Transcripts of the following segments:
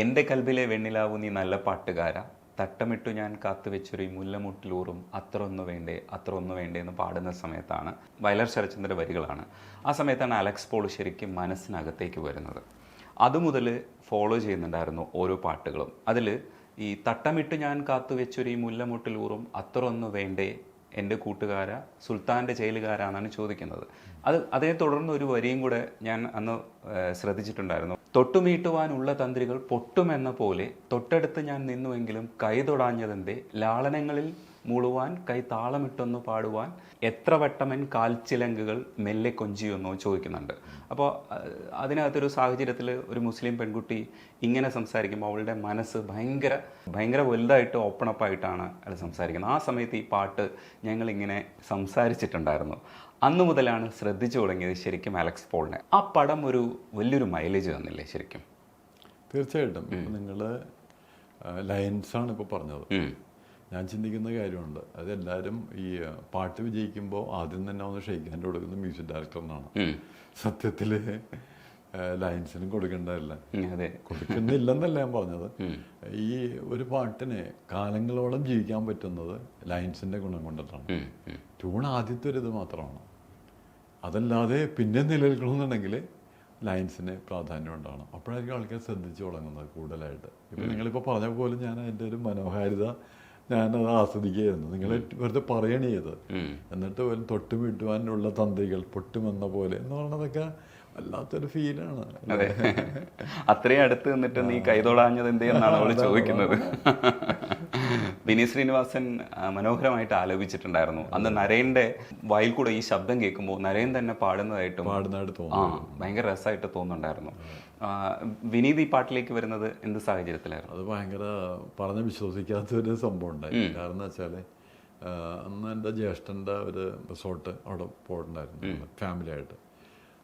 എൻ്റെ കൽബിലെ വെണ്ണിലാവു നീ നല്ല പാട്ടുകാര, തട്ടമിട്ടു ഞാൻ കാത്തുവെച്ചൊരു മുല്ലമുട്ടിലൂറും അത്ര ഒന്ന് വേണ്ടേ അത്ര ഒന്ന് വേണ്ടേ എന്ന് പാടുന്ന സമയത്താണ്, വയലാർ ശരചന്ദ്രൻ്റെ വരികളാണ്. ആ സമയത്താണ് അലക്സ് പോൾ ശരിക്കും മനസ്സിനകത്തേക്ക് വരുന്നത്. അതുമുതൽ ഫോളോ ചെയ്യുന്നുണ്ടായിരുന്നു ഓരോ പാട്ടുകളും. അതിൽ ഈ തട്ടമിട്ട് ഞാൻ കാത്തുവെച്ചൊരു മുല്ലമുട്ടിലൂറും അത്ര ഒന്ന് വേണ്ടേ എൻ്റെ കൂട്ടുകാര സുൽത്താൻ്റെ ജയിലുകാരാണെന്നാണ് ചോദിക്കുന്നത്. അതേ തുടർന്ന് ഒരു വരിയും കൂടെ ഞാൻ അന്ന് ശ്രദ്ധിച്ചിട്ടുണ്ടായിരുന്നു. തൊട്ടുമീട്ടുവാനുള്ള തന്ത്രികൾ പൊട്ടുമെന്ന പോലെ തൊട്ടടുത്ത് ഞാൻ നിന്നുവെങ്കിലും കൈ തൊടാഞ്ഞതെന്തേ, ലാളനങ്ങളിൽ മുഴുവാൻ കൈ താളമിട്ടൊന്നു പാടുവാൻ എത്ര വട്ടമൻ കാൽച്ചിലങ്കുകൾ മെല്ലെ കൊഞ്ചിയൊന്നോ ചോദിക്കുന്നുണ്ട്. അപ്പോൾ അതിനകത്തൊരു സാഹചര്യത്തിൽ ഒരു മുസ്ലിം പെൺകുട്ടി ഇങ്ങനെ സംസാരിക്കുമ്പോൾ അവളുടെ മനസ്സ് ഭയങ്കര വലുതായിട്ട് ഓപ്പൺ അപ്പായിട്ടാണ് അത് സംസാരിക്കുന്നത്. ആ സമയത്ത് ഈ പാട്ട് ഞങ്ങളിങ്ങനെ സംസാരിച്ചിട്ടുണ്ടായിരുന്നു. അന്നു മുതലാണ് ശ്രദ്ധിച്ചു തുടങ്ങിയത് ശരിക്കും അലക്സ് പോളിനെ. ആ പടം ഒരു വലിയൊരു മൈലേജ് തന്നില്ലേ ശരിക്കും? തീർച്ചയായിട്ടും. നിങ്ങൾ ലയൻസാണ് ഇപ്പോൾ പറഞ്ഞത്. ഞാൻ ചിന്തിക്കുന്ന കാര്യമുണ്ട്, അതെല്ലാവരും ഈ പാട്ട് വിജയിക്കുമ്പോൾ ആദ്യം തന്നെ ഒന്ന് ഷെയ്ക്ക് ഹാൻഡ് കൊടുക്കുന്നത് മ്യൂസിക് ഡയറക്ടറിനാണ്. സത്യത്തിൽ ലയൻസിനും കൊടുക്കേണ്ടതല്ല, കൊടുക്കുന്നില്ലെന്നല്ല ഞാൻ പറഞ്ഞത്. ഈ ഒരു പാട്ടിന് കാലങ്ങളോളം ജീവിക്കാൻ പറ്റുന്നത് ലയൻസിൻ്റെ ഗുണം കൊണ്ടിട്ടാണ്. ട്യൂൺ ആദ്യത്തെ ഒരു ഇത് മാത്രമാണ്. അതല്ലാതെ പിന്നെ നിലനിൽക്കണമെന്നുണ്ടെങ്കിൽ ലയൻസിന് പ്രാധാന്യം ഉണ്ടാവണം. അപ്പോഴായിരിക്കും ആൾക്കാർ ശ്രദ്ധിച്ചു തുടങ്ങുന്നത് കൂടുതലായിട്ട്. ഇപ്പം നിങ്ങളിപ്പോൾ പറഞ്ഞ പോലെ ഞാൻ അതിൻ്റെ ഒരു മനോഹാരിത ഞാനത് ആസ്വദിക്കുകയായിരുന്നു. നിങ്ങൾ വെറുതെ പറയണേ ചെയ്ത്, എന്നിട്ട് പോലും തൊട്ട് വീട്ടുവാനുള്ള തന്ത്രികൾ പൊട്ടുമെന്ന പോലെ എന്ന് പറയുന്നതൊക്കെ വല്ലാത്തൊരു ഫീലാണ്. അത്രയും അടുത്ത് നിന്നിട്ട് നീ കൈതൊടാഞ്ഞത് എന്തെന്നാണ് അവൾ ചോദിക്കുന്നത്. വിനീത് ശ്രീനിവാസൻ മനോഹരമായിട്ട് ആലോചിച്ചിട്ടുണ്ടായിരുന്നു. അന്ന് നരേൻ്റെ വായിൽ കൂടെ ഈ ശബ്ദം കേൾക്കുമ്പോൾ നരേൻ തന്നെ പാടുന്നതായിട്ട് ഭയങ്കര രസമായിട്ട് തോന്നുന്നുണ്ടായിരുന്നു. വിനീത് ഈ പാട്ടിലേക്ക് വരുന്നത് എന്ത് സാഹചര്യത്തിലായിരുന്നു? അത് ഭയങ്കര പറഞ്ഞ് വിശ്വസിക്കാത്തൊരു സംഭവം ഉണ്ടായി. കാരണം എന്ന് വെച്ചാൽ അന്ന് എൻ്റെ ജ്യേഷ്ഠൻ്റെ ഒരു റിസോർട്ട് അവിടെ പോയിട്ടുണ്ടായിരുന്നു ഫാമിലി ആയിട്ട്.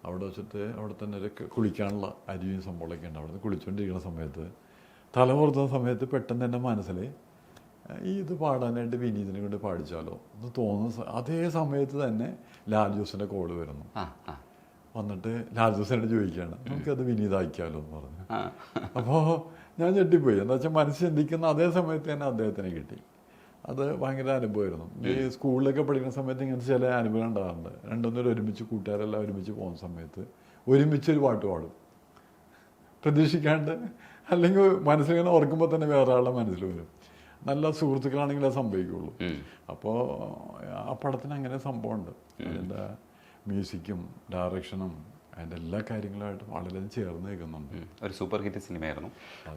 അവിടെ വെച്ചിട്ട് അവിടെ തന്നെ ഒരു കുളിക്കാനുള്ള അരുവിയും സംഭവമൊക്കെ ഉണ്ട്. അവിടെ നിന്ന് കുളിച്ചുകൊണ്ടിരിക്കുന്ന സമയത്ത് തലമുറുത്തുന്ന സമയത്ത് പെട്ടെന്ന് എൻ്റെ മനസ്സിൽ ഇത് പാടാനായിട്ട് വിനീതിനെ കൊണ്ട് പാടിച്ചാലോ എന്ന് തോന്നുന്ന അതേ സമയത്ത് തന്നെ ലാൽ ജോസിൻ്റെ കോള് വരുന്നു. വന്നിട്ട് ലാൽ ജോസിനോട് ചോദിക്കുകയാണ്, നമുക്കത് വിനീത് അയക്കാമല്ലോ എന്ന് പറഞ്ഞു. അപ്പോൾ ഞാൻ ഞെട്ടിപ്പോയി. എന്താ വെച്ചാൽ മനസ്സ് ചിന്തിക്കുന്ന അതേ സമയത്ത് തന്നെ അദ്ദേഹത്തിന് കിട്ടി. അത് ഭയങ്കര അനുഭവമായിരുന്നു. ഈ സ്കൂളിലൊക്കെ പഠിക്കുന്ന സമയത്ത് ഇങ്ങനത്തെ ചില അനുഭവം ഉണ്ടാകാറുണ്ട്. രണ്ടൊന്നൂരം ഒരുമിച്ച് കൂട്ടുകാരെല്ലാം ഒരുമിച്ച് പോകുന്ന സമയത്ത് ഒരുമിച്ചൊരു പാട്ട് പാടും പ്രതീക്ഷിക്കാണ്ട്. അല്ലെങ്കിൽ മനസ്സിലിങ്ങനെ ഓർക്കുമ്പോൾ തന്നെ വേറെ ആളുടെ മനസ്സിൽ വരും. നല്ല സുഹൃത്തുക്കളാണെങ്കിൽ അത് സംഭവിക്കുള്ളൂ. അപ്പോൾ ആ പടത്തിന് അങ്ങനെ സംഭവമുണ്ട്. അതിൻ്റെ മ്യൂസിക്കും ഡയറക്ഷനും അതിൻ്റെ എല്ലാ കാര്യങ്ങളുമായിട്ടും വളരെ ചേർന്ന് നിൽക്കുന്നുണ്ട്. ഒരു സൂപ്പർ ഹിറ്റ് സിനിമയായിരുന്നു.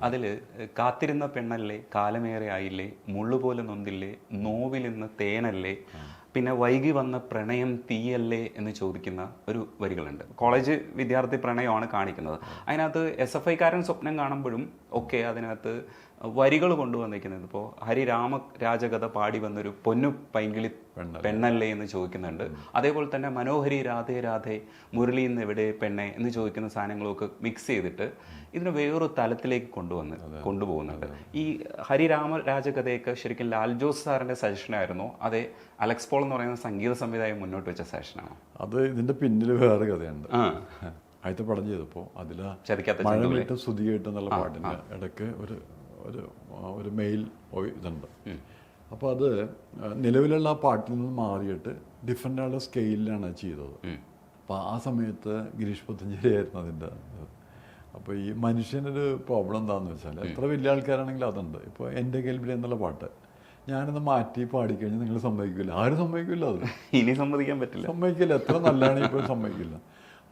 അതിൽ കാത്തിരുന്ന പെണ്ണല്ലേ, കാലമേറെ ആയില്ലേ, മുള്ളുപോലെ നൊന്തില്ലേ, നോവിലിന്ന് തേനല്ലേ, പിന്നെ വൈകി വന്ന പ്രണയം തീയല്ലേ എന്ന് ചോദിക്കുന്ന ഒരു വരികളുണ്ട്. കോളേജ് വിദ്യാർത്ഥി പ്രണയമാണ് കാണിക്കുന്നത്. അതിനകത്ത് SFIക്കാരൻ സ്വപ്നം കാണുമ്പോഴും ഒക്കെ അതിനകത്ത് വരികൾ കൊണ്ടുവന്നിരിക്കുന്നത് ഇപ്പോൾ ഹരിരാമരാജകഥ പാടി വന്നൊരു പൊന്നു പൈങ്കിളി പെണ്ണല്ലേ എന്ന് ചോദിക്കുന്നുണ്ട്. അതേപോലെ തന്നെ മനോഹരി രാധേ രാധേ മുരളി എന്ന് എവിടെ പെണ്ണെ എന്ന് ചോദിക്കുന്ന സാധനങ്ങളൊക്കെ മിക്സ് ചെയ്തിട്ട് ഇതിന് വേറൊരു തലത്തിലേക്ക് കൊണ്ടുപോകുന്നുണ്ട്. ഈ ഹരിരാമരാജകഥയൊക്കെ ശരിക്കും ലാൽ ജോസ് സാറിൻ്റെ സജഷനായിരുന്നു, അതെ അലക്സ് പോൾ എന്ന് പറയുന്ന സംഗീത സംവിധായകൻ മുന്നോട്ട് വെച്ച സജഷനാണ്? അത് ഇതിൻ്റെ പിന്നിൽ വേറെ കഥയുണ്ട്. ആദ്യത്തെ പടം ചെയ്തപ്പോൾ അതിൽ മഴവിട്ട് സ്തുതികേട്ട് എന്നുള്ള പാട്ടിൻ്റെ ഇടയ്ക്ക് ഒരു മെയിൽ ഇതുണ്ട്. അപ്പോൾ അത് നിലവിലുള്ള പാട്ടിൽ നിന്ന് മാറിയിട്ട് ഡിഫറെൻ്റ് ആളുടെ സ്കെയിലാണ് ചെയ്തത്. അപ്പോൾ ആ സമയത്ത് ഗിരീഷ് പുത്തഞ്ചേരി ആയിരുന്നു അതിൻ്റെ. അപ്പോൾ ഈ മനുഷ്യനൊരു പ്രോബ്ലം എന്താണെന്ന് വെച്ചാൽ എത്ര വലിയ ആൾക്കാരാണെങ്കിലും അതുണ്ട്. ഇപ്പോൾ എൻ്റെ കേൾവിൽ എന്നുള്ള പാട്ട് ഞാനൊന്ന് മാറ്റി പാടിക്കഴിഞ്ഞാൽ നിങ്ങൾ സമ്മതിക്കില്ല, ആരും സമ്മതിക്കില്ല. അത് ഇനി സമ്മതിക്കാൻ പറ്റില്ല, സമ്മതിക്കില്ല. എത്ര നല്ലതാണെങ്കിൽ ഇപ്പോൾ സമ്മതിക്കില്ല.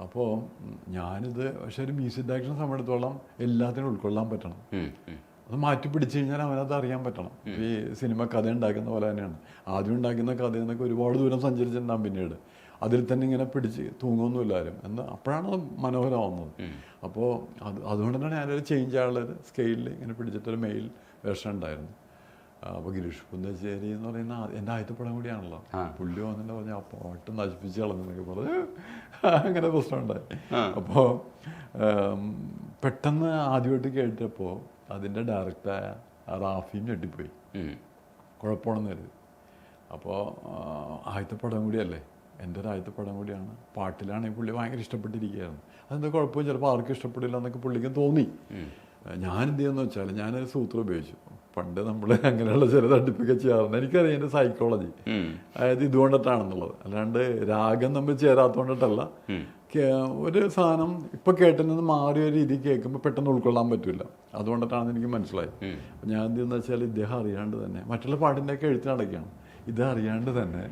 അപ്പോൾ ഞാനിത് പക്ഷെ ഒരു മ്യൂസിക് ഡയറക്ഷനെ സമയത്തോളം എല്ലാത്തിനും ഉൾക്കൊള്ളാൻ പറ്റണം. അത് മാറ്റി പിടിച്ചു കഴിഞ്ഞാൽ അവനത് അറിയാൻ പറ്റണം. ഈ സിനിമ കഥ ഉണ്ടാക്കുന്ന പോലെ തന്നെയാണ്. ആദ്യം ഉണ്ടാക്കുന്ന കഥയിൽ നിന്നൊക്കെ ഒരുപാട് ദൂരം സഞ്ചരിച്ചിട്ടുണ്ടാകും. പിന്നീട് അതിൽ തന്നെ ഇങ്ങനെ പിടിച്ച് തൂങ്ങൊന്നുമില്ലാരും അപ്പോഴാണ് അത് മനോഹരമാവുന്നത്. അപ്പോൾ അതുകൊണ്ട് തന്നെ ഞാനൊരു ചേഞ്ച് ആയുള്ളൊരു സ്കെയിലിൽ ഇങ്ങനെ പിടിച്ചിട്ടൊരു മെയിൽ വേർഷൻ ഉണ്ടായിരുന്നു. അപ്പോൾ ഗിരീഷ് പുത്തഞ്ചേരി എന്ന് പറയുന്ന എൻ്റെ ആദ്യത്തെ പടം കൂടിയാണല്ലോ. പുള്ളി വന്നിട്ട് പറഞ്ഞാൽ ആ പാട്ട് നശിപ്പിച്ച് കളഞ്ഞെന്നൊക്കെ പറഞ്ഞ് അങ്ങനെ പ്രശ്നമുണ്ടായി. അപ്പോൾ പെട്ടെന്ന് ആദ്യമായിട്ട് കേട്ടപ്പോൾ അതിൻ്റെ ഡയറക്ടറായ റാഫിയും ഞെട്ടിപ്പോയി, കുഴപ്പമാണെന്ന് കരുതി. അപ്പോൾ ആദ്യത്തെ പടം കൂടിയല്ലേ, എൻ്റെ ഒരു ആദ്യത്തെ പടം കൂടിയാണ്. പാട്ടിലാണെങ്കിൽ പുള്ളി ഭയങ്കര ഇഷ്ടപ്പെട്ടിരിക്കുകയായിരുന്നു. അതെന്താ കുഴപ്പമില്ല, ചിലപ്പോൾ ആർക്കും ഇഷ്ടപ്പെടില്ല എന്നൊക്കെ പുള്ളിക്കും തോന്നി. ഞാൻ എന്ത് ചെയ്യുമെന്ന് വെച്ചാൽ ഞാനൊരു സൂത്രം ഉപയോഗിച്ചു. പണ്ട് നമ്മൾ അങ്ങനെയുള്ള ചില തട്ടിപ്പൊക്കെ ചെയ്യാറുണ്ട്. എനിക്കറിയാം എൻ്റെ സൈക്കോളജി, അതായത് ഇതുകൊണ്ടിട്ടാണെന്നുള്ളത്. അല്ലാണ്ട് രാഗം നമ്മൾ ചേരാത്തതുകൊണ്ടിട്ടല്ല. ഒരു സാധനം ഇപ്പം കേട്ടിൽ നിന്ന് മാറിയ രീതി കേൾക്കുമ്പോൾ പെട്ടെന്ന് ഉൾക്കൊള്ളാൻ പറ്റില്ല. അതുകൊണ്ടിട്ടാണെന്ന് എനിക്ക് മനസ്സിലായി. അപ്പം ഞാൻ എന്ത് ചെയ്യുന്നത് വെച്ചാൽ ഇദ്ദേഹം അറിയാണ്ട് തന്നെ മറ്റുള്ള പാട്ടിൻ്റെയൊക്കെ എഴുത്ത് നടക്കുകയാണ്, ഇത് അറിയാണ്ട് തന്നെ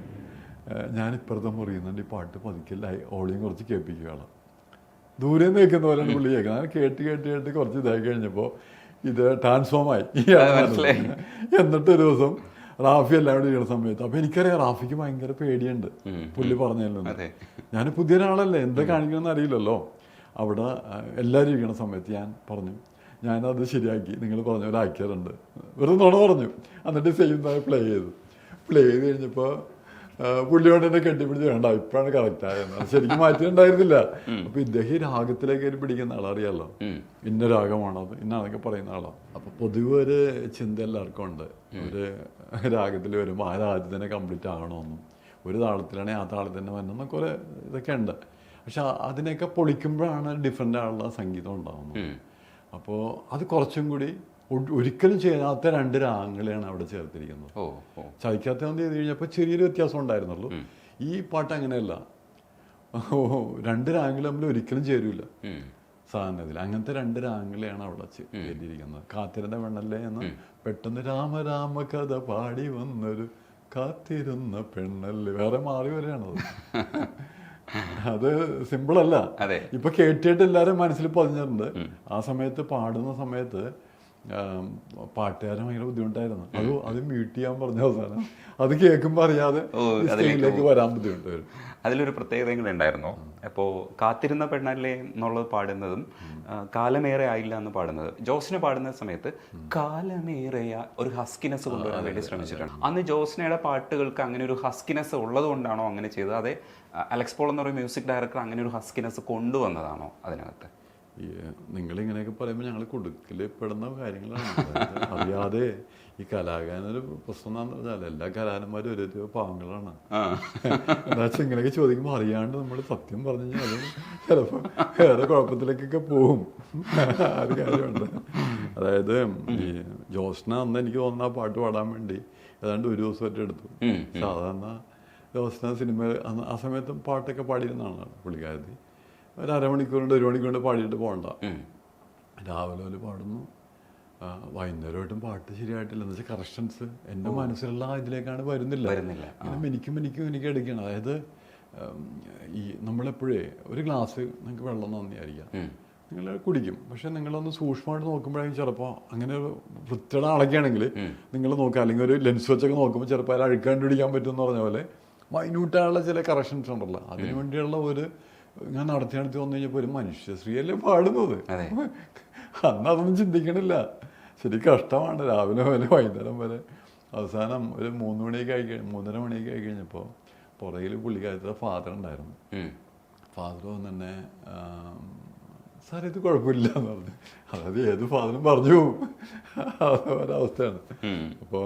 ഞാൻ ഇപ്പുറത്തെ മുറിയുന്നുണ്ട് ഈ പാട്ട് പതുക്കില്ല ഓളിയും കുറച്ച് കേൾപ്പിക്കുകയാണ്. ദൂരെ നിന്ന് കേൾക്കുന്ന പോലെയാണ് പുള്ളി കേൾക്കുന്നത്. ഞാൻ കേട്ട് കേട്ട് കേട്ട് കുറച്ച് ഇതായി കഴിഞ്ഞപ്പോൾ ഇത് ട്രാൻസ്ഫോമായി. എന്നിട്ട് ഒരു ദിവസം റാഫി എല്ലാം കൂടി ഇരിക്കുന്ന സമയത്ത് അപ്പോൾ എനിക്കറിയാം റാഫിക്ക് ഭയങ്കര പേടിയുണ്ട് പുള്ളി പറഞ്ഞതിൽ. ഞാൻ പുതിയ ഒരാളല്ലേ, എന്താ കാണിക്കണമെന്ന് അറിയില്ലല്ലോ. അവിടെ എല്ലാവരും ഇരിക്കുന്ന സമയത്ത് ഞാൻ പറഞ്ഞു ഞാനത് ശരിയാക്കി, നിങ്ങൾ പറഞ്ഞ പോലെ ആക്കിയതുണ്ട്, വെറുതെ നുണ പറഞ്ഞു. എന്നിട്ട് സെയിം പ്ലേ ചെയ്ത് കഴിഞ്ഞപ്പോൾ പുള്ളിയോട് എന്നെ കെട്ടിപ്പിടിച്ച് വേണ്ട ഇപ്പോഴാണ് കറക്റ്റ് ആയെന്ന്. ശരിക്കും മാറ്റിയിട്ടുണ്ടായിരുന്നില്ല. അപ്പൊ ഇദ്ദേഹം രാഗത്തിലേക്ക് പിടിക്കുന്ന ആളറിയാലോ, ഇന്ന രാഗമാണത് ഇന്നാന്നൊക്കെ പറയുന്ന ആളാണ്. അപ്പൊ പൊതുവെ ഒരു ചിന്ത എല്ലാവർക്കും ഉണ്ട്, ഒരു രാഗത്തിൽ വരുമ്പോൾ ആ രാഗത്തിൽ തന്നെ കംപ്ലീറ്റ് ആകണമെന്നും, ഒരു താളത്തിലാണെങ്കിൽ ആ താളത്തിൽ തന്നെ വരണം എന്നൊക്കെ ഒരു ഇതൊക്കെ ഉണ്ട്. പക്ഷെ അതിനെയൊക്കെ പൊളിക്കുമ്പോഴാണ് ഡിഫറെൻ്റ് ആളുള്ള സംഗീതം ഉണ്ടാകുന്നത്. അപ്പോൾ അത് കുറച്ചും കൂടി ഒരിക്കലും ചെയ്യാത്ത രണ്ട് രാഗങ്ങളെയാണ് അവിടെ ചേർത്തിരിക്കുന്നത്. ചതിക്കാത്തതെന്ന് ചെയ്ത് കഴിഞ്ഞപ്പോൾ ചെറിയൊരു വ്യത്യാസം ഉണ്ടായിരുന്നുള്ളൂ. ഈ പാട്ട് അങ്ങനെയല്ല, രണ്ട് രാഗങ്ങൾ തമ്മിൽ ഒരിക്കലും ചേരൂല സാധനത്തിൽ. അങ്ങനത്തെ രണ്ട് രാഗങ്ങളെയാണ് അവിടെ ചേർത്തിരിക്കുന്നത്. കാത്തിരുന്ന പെണ്ണല്ലേ എന്ന് പെട്ടെന്ന് രാമ കഥ പാടി വന്നൊരു കാത്തിരുന്ന പെണ്ണല്ലേ, വേറെ മാറി വരെയാണത്. അത് സിമ്പിളല്ല. ഇപ്പൊ കേട്ടിട്ട് എല്ലാവരും മനസ്സിൽ പതിഞ്ഞിട്ടുണ്ട്. ആ സമയത്ത് പാടുന്ന സമയത്ത് പാട്ടുകാരൻ ഭയങ്കര ബുദ്ധിമുട്ടായിരുന്നു. അത് മ്യൂട്ട് ചെയ്യാൻ പറഞ്ഞ അവസാനം അത് കേൾക്കുമ്പോൾ അറിയാതെ സ്റ്റേജിലേക്ക് വരാൻ ബുദ്ധിമുട്ട് വരും. അതിലൊരു പ്രത്യേകത കൂടെ ഉണ്ടായിരുന്നു. അപ്പോൾ കാത്തിരുന്ന പെണ്ണല്ലേ എന്നുള്ളത് പാടുന്നതും കാലമേറെ ആയില്ല എന്ന് പാടുന്നത്, ജോസിനെ പാടുന്ന സമയത്ത് കാലമേറെയ ഒരു ഹസ്കിനെസ് കൊണ്ടുവരാൻ വേണ്ടി ശ്രമിച്ചിട്ടുണ്ട്. അന്ന് ജോസ്നയുടെ പാട്ടുകൾക്ക് അങ്ങനെ ഒരു ഹസ്കിനെസ് ഉള്ളത് കൊണ്ടാണോ അങ്ങനെ ചെയ്തത്? അതെ, അലക്സ് പോൾ എന്ന് പറയുന്ന മ്യൂസിക് ഡയറക്ടർ അങ്ങനെ ഒരു ഹസ്കിനെസ് കൊണ്ടുവന്നതാണോ അതിനകത്ത്? നിങ്ങളിങ്ങനെയൊക്കെ പറയുമ്പോൾ ഞങ്ങൾ കുടുക്കിൽ പെടുന്ന കാര്യങ്ങളാണ്. അറിയാതെ ഈ കലാകാരനൊരു പ്രശ്നം എന്താണെന്ന് പറഞ്ഞാൽ എല്ലാ കലാകാരന്മാരും ഓരോ പാവങ്ങളാണ്. എന്താ വെച്ചാൽ ഇങ്ങനെയൊക്കെ ചോദിക്കുമ്പോൾ അറിയാണ്ട് നമ്മൾ സത്യം പറഞ്ഞു കഴിഞ്ഞാൽ അത് ചിലപ്പോൾ വേറെ കുഴപ്പത്തിലേക്കൊക്കെ പോവും. ആ ഒരു കാര്യമുണ്ട്. അതായത് ഈ ജോസ്ന അന്ന് എനിക്ക് തോന്നുന്ന ആ പാട്ട് പാടാൻ വേണ്ടി ഏതാണ്ട് ഒരു ദിവസമായിട്ട് എടുത്തു. സാധാരണ ജോസ്ന സിനിമ ആ സമയത്തും പാട്ടൊക്കെ പാടിയിരുന്നതാണ് പുള്ളിക്കാരത്തി. ഒരു അരമണിക്കൂറുണ്ട് 1 മണിക്കൂറുണ്ട് പാടിയിട്ട് പോകണ്ട. രാവിലെ പോലെ പാടുന്നു, വൈകുന്നേരമായിട്ടും പാട്ട് ശരിയായിട്ടില്ല. എന്ന് വെച്ചാൽ കറക്ഷൻസ് എൻ്റെ മനസ്സിലുള്ള ഇതിലേക്കാണ് വരുന്നില്ല. ഇങ്ങനെ എനിക്ക് എടുക്കണം. അതായത് ഈ നമ്മളെപ്പോഴേ ഒരു ഗ്ലാസ് നിങ്ങൾക്ക് വെള്ളം നന്ദിയായിരിക്കാം, നിങ്ങൾ കുടിക്കും. പക്ഷെ നിങ്ങളൊന്ന് സൂക്ഷ്മമായിട്ട് നോക്കുമ്പോഴേക്കും ചിലപ്പോൾ അങ്ങനെ ഒരു വൃത്തിയുടെ അളക്കുകയാണെങ്കിൽ നിങ്ങൾ നോക്കുക, അല്ലെങ്കിൽ ഒരു ലെൻസ് വെച്ചൊക്കെ നോക്കുമ്പോൾ ചിലപ്പോൾ അത് അഴുക്കാണ്ട് പിടിക്കാൻ പറ്റുമെന്ന് പറഞ്ഞ പോലെ മൈന്യൂട്ടായുള്ള ചില കറക്ഷൻസ് ഉണ്ടല്ലോ. അതിനു വേണ്ടിയുള്ള ഒരു ഞാൻ നടത്തി വന്നു കഴിഞ്ഞപ്പോൾ ഒരു മനുഷ്യശ്രീയല്ലേ പാടുന്നത്. അന്ന് അതൊന്നും ചിന്തിക്കണില്ല. ശരി കഷ്ടമാണ്. രാവിലെ വരെ വൈകുന്നേരം വരെ. അവസാനം ഒരു 3 മണിയൊക്കെ 3:30 മണിയൊക്കെ ആയി കഴിഞ്ഞപ്പോൾ പുറകിൽ പുള്ളിക്കാരത്തെ ഫാദർ ഉണ്ടായിരുന്നു. ഫാദർ വന്ന് തന്നെ സാർ ഇത് കുഴപ്പമില്ല എന്ന് പറഞ്ഞു. അതായത് ഏത് ഫാദറും പറഞ്ഞു പോകും, ഒരവസ്ഥയാണ്. അപ്പോൾ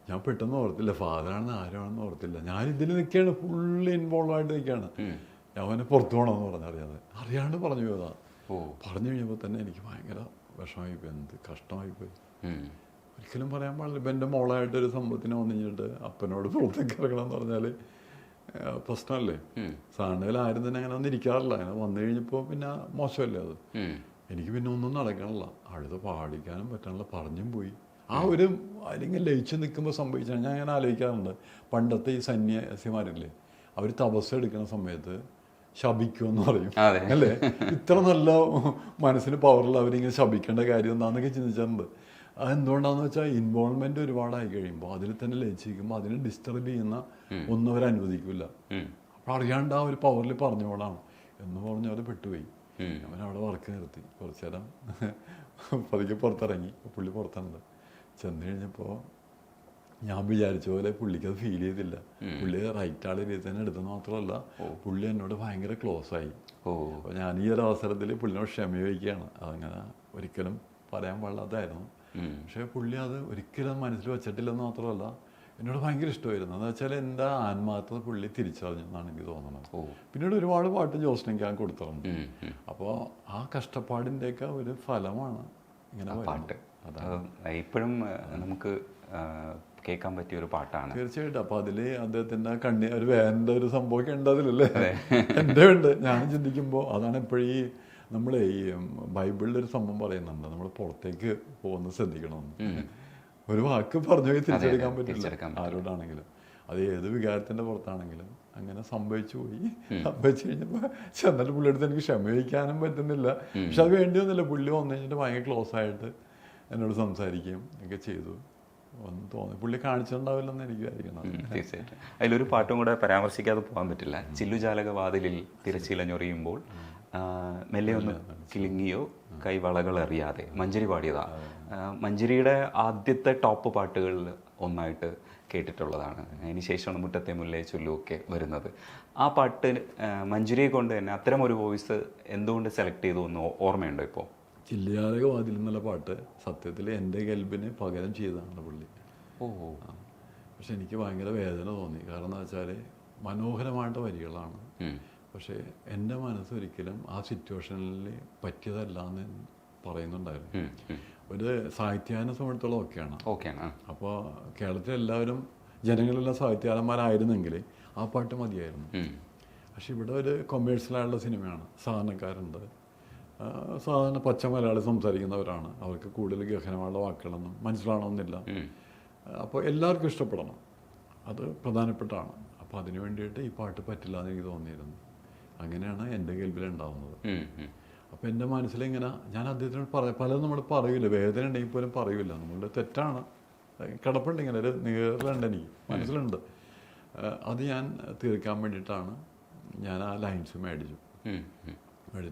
ഞാൻ പെട്ടെന്ന് ഓർത്തില്ല ഫാദറാണെന്ന് ആരാണെന്ന് ഓർത്തില്ല. ഞാൻ ഇതിൽ നിൽക്കുകയാണ്, ഫുള്ള് ഇൻവോൾവ് ആയിട്ട് നിൽക്കുകയാണ്. ഞാൻ അവനെ പുറത്തു പോകണമെന്ന് പറഞ്ഞറിയാതെ അറിയാണ്ട് പറഞ്ഞു പോയതാ. പറഞ്ഞു കഴിഞ്ഞപ്പോൾ തന്നെ എനിക്ക് ഭയങ്കര വിഷമമായിപ്പോയി, എന്ത് കഷ്ടമായിപ്പോയി. ഒരിക്കലും പറയാൻ പാടില്ല. ഇപ്പം എൻ്റെ മോളായിട്ടൊരു സംഭവത്തിന് വന്നു കഴിഞ്ഞിട്ട് അപ്പനോട് പുറത്തേക്ക് ഇറങ്ങണം എന്ന് പറഞ്ഞാൽ പ്രശ്നമല്ലേ. സാറിൻ്റെ ആരും തന്നെ അങ്ങനെ ഒന്നും ഇരിക്കാറില്ല. അങ്ങനെ വന്നു കഴിഞ്ഞപ്പോൾ പിന്നെ മോശമല്ലേ അത്. എനിക്ക് പിന്നെ ഒന്നും നടക്കണില്ല, അടുത്ത് പാടിക്കാനും പറ്റണില്ല, പറഞ്ഞും പോയി. ആ ഒരു അല്ലെങ്കിൽ ലയിച്ച് നിൽക്കുമ്പോൾ സംഭവിച്ചാണ്. ഞാൻ അങ്ങനെ ആലോചിക്കാറുണ്ട്, പണ്ടത്തെ ഈ സന്യാസിമാരില്ലേ, അവർ തപസ് എടുക്കുന്ന സമയത്ത് ശപിക്കുമെന്ന് പറയും അല്ലേ. ഇത്ര നല്ല മനസ്സിന് പവറുള്ള അവരിങ്ങനെ ശപിക്കേണ്ട കാര്യം എന്താണെന്നൊക്കെ ചിന്തിച്ചിട്ടുണ്ട്. അതെന്തുകൊണ്ടാന്ന് വെച്ചാൽ ഇൻവോൾവ്മെന്റ് ഒരുപാടായി കഴിയുമ്പോൾ അതിൽ തന്നെ ലയിച്ചിരിക്കുമ്പോൾ അതിനെ ഡിസ്റ്റർബ് ചെയ്യുന്ന ഒന്നും അവർ അനുവദിക്കില്ല. അപ്പം അറിയാണ്ട് ആ ഒരു പവറിൽ പറഞ്ഞോളാം എന്ന് പറഞ്ഞ പോലെ പെട്ടുപോയി. അവൻ അവിടെ വർക്ക് നിർത്തി. കുറച്ചു നേരം പതുക്കെ പുറത്തിറങ്ങി. പുള്ളി പുറത്തുണ്ട്. ചെന്ന് കഴിഞ്ഞപ്പോൾ ഞാൻ വിചാരിച്ച പോലെ പുള്ളിക്ക് അത് ഫീൽ ചെയ്തില്ല. പുള്ളി റൈറ്റ് ആളെ രീതി തന്നെ എടുത്തെന്ന് മാത്രമല്ല, പുള്ളി എന്നോട് ഭയങ്കര ക്ലോസ് ആയി. അപ്പോൾ ഞാൻ ഈ ഒരു അവസരത്തിൽ പുള്ളിനോട് ക്ഷമ ചോദിക്കുകയാണ്. അതങ്ങനെ ഒരിക്കലും പറയാൻ പാടില്ലാത്തതായിരുന്നു. പക്ഷേ പുള്ളി അത് ഒരിക്കലും മനസ്സിൽ വെച്ചിട്ടില്ലെന്ന് മാത്രമല്ല, എന്നോട് ഭയങ്കര ഇഷ്ടമായിരുന്നു. എന്ന് വെച്ചാൽ എൻ്റെ ആത്മാർത്ഥത പുള്ളി തിരിച്ചറിഞ്ഞെന്നാണ് എനിക്ക് തോന്നുന്നത്. പിന്നീട് ഒരുപാട് പാട്ട് ജോസ്നയ്ക്ക് ഞാൻ കൊടുത്തിട്ടുണ്ട്. അപ്പോൾ ആ കഷ്ടപ്പാടിൻ്റെയൊക്കെ ഒരു ഫലമാണ് ഇങ്ങനെ ആ പാട്ട് ഇപ്പോഴും നമുക്ക് കേൾക്കാൻ പറ്റിയ ഒരു പാട്ടാണ്. തീർച്ചയായിട്ടും. അപ്പോൾ അതിൽ അദ്ദേഹത്തിൻ്റെ ഒരു വേദൻ്റെ ഒരു സംഭവമൊക്കെ ഉണ്ട് അതിലല്ലേ. എൻ്റെ ഉണ്ട്. ഞാൻ ചിന്തിക്കുമ്പോൾ അതാണ് എപ്പോഴും നമ്മളെ ഈ ബൈബിളിലൊരു സംഭവം പറയുന്നുണ്ട്, നമ്മൾ പുറത്തേക്ക് പോകുന്നത് ശ്രദ്ധിക്കണമെന്ന്. ഒരു വാക്ക് പറഞ്ഞു പോയി തിരിച്ചെടുക്കാൻ പറ്റില്ല ആരോടാണെങ്കിലും, അത് ഏത് വികാരത്തിൻ്റെ പുറത്താണെങ്കിലും. അങ്ങനെ സംഭവിച്ചു കഴിഞ്ഞപ്പോൾ ചെന്നിട്ട് പുള്ളിയെടുത്ത് എനിക്ക് ക്ഷമിക്കാനും പറ്റുന്നില്ല. പക്ഷെ അത് വേണ്ടിയൊന്നുമില്ല. പുള്ളി വന്നു കഴിഞ്ഞിട്ട് ഭയങ്കര ക്ലോസ് ആയിട്ട് എന്നോട് സംസാരിക്കുകയും ഒക്കെ ചെയ്തു. ഒന്നും തോന്നി പുള്ളി കാണിച്ചിട്ടുണ്ടാവില്ലെന്ന് എനിക്ക് വിചാരിക്കണം. തീർച്ചയായിട്ടും. അതിലൊരു പാട്ടും കൂടെ പരാമർശിക്കാതെ പോകാൻ പറ്റില്ല. ചില്ലുജാലക വാതിലിൽ തിരച്ചിലഞ്ഞൊറിയുമ്പോൾ മെല്ലെ ഒന്ന് കിളിങ്ങിയോ കൈവളകൾ അറിയാതെ, മഞ്ജരി പാടിയതാ. മഞ്ജരിയുടെ ആദ്യത്തെ ടോപ്പ് പാട്ടുകളിൽ ഒന്നായിട്ട് കേട്ടിട്ടുള്ളതാണ്. അതിന് ശേഷമാണ് മുറ്റത്തെ മുല്ലേ ചൊല്ലുമൊക്കെ വരുന്നത്. ആ പാട്ട് മഞ്ജരിയെ കൊണ്ട് തന്നെ അത്തരം ഒരു വോയിസ് എന്തുകൊണ്ട് സെലക്ട് ചെയ്തു എന്ന് ഓർമ്മയുണ്ടോ ഇപ്പോൾ? ചില്ലുജാലക വാതിൽ എന്നുള്ള പാട്ട് സത്യത്തിൽ എൻ്റെ കൽബിന് പകരം ചെയ്തതാണ് പുള്ളി. പക്ഷെ എനിക്ക് ഭയങ്കര വേദന തോന്നി. കാരണം എന്താ വെച്ചാൽ മനോഹരമായിട്ട് വരികളാണ്, പക്ഷേ എൻ്റെ മനസ്സൊരിക്കലും ആ സിറ്റുവേഷനിൽ പറ്റിയതല്ല എന്ന് പറയുന്നുണ്ടായിരുന്നു. ഒരു സാഹിത്യാനെ സംബന്ധിച്ചോളം ഓക്കെയാണ്. അപ്പോൾ കേരളത്തിലെല്ലാവരും ജനങ്ങളെല്ലാം സാഹിത്യകാരന്മാരായിരുന്നെങ്കിൽ ആ പാട്ട് മതിയായിരുന്നു. പക്ഷെ ഇവിടെ ഒരു കൊമേഴ്സ്യലായുള്ള സിനിമയാണ്, സാധാരണക്കാരുണ്ട്, സാധാരണ പച്ച മലയാളി സംസാരിക്കുന്നവരാണ്, അവർക്ക് കൂടുതൽ ഗഹനമായ വാക്കുകളൊന്നും മനസ്സിലാവണമെന്നില്ല. അപ്പോൾ എല്ലാവർക്കും ഇഷ്ടപ്പെടണം, അത് പ്രധാനപ്പെട്ടാണ്. അപ്പോൾ അതിന് വേണ്ടിയിട്ട് ഈ പാട്ട് പറ്റില്ല എന്ന് എനിക്ക് തോന്നിയിരുന്നു. അങ്ങനെയാണ് എൻ്റെ കേൾവിലുണ്ടാവുന്നത്. അപ്പോൾ എൻ്റെ മനസ്സിലിങ്ങനെ ഞാൻ അദ്ദേഹത്തിനോട് പലതും നമ്മൾ പറയില്ല, വേദന ഉണ്ടെങ്കിൽ പോലും പറയില്ല, നമ്മളുടെ തെറ്റാണ്, കിടപ്പുണ്ട്, ഇങ്ങനെ ഒരു നീറലുണ്ട് എനിക്ക് മനസ്സിലുണ്ട്. അത് ഞാൻ തീർക്കാൻ വേണ്ടിയിട്ടാണ് ഞാൻ ആ ലൈൻസ് മേടിച്ചു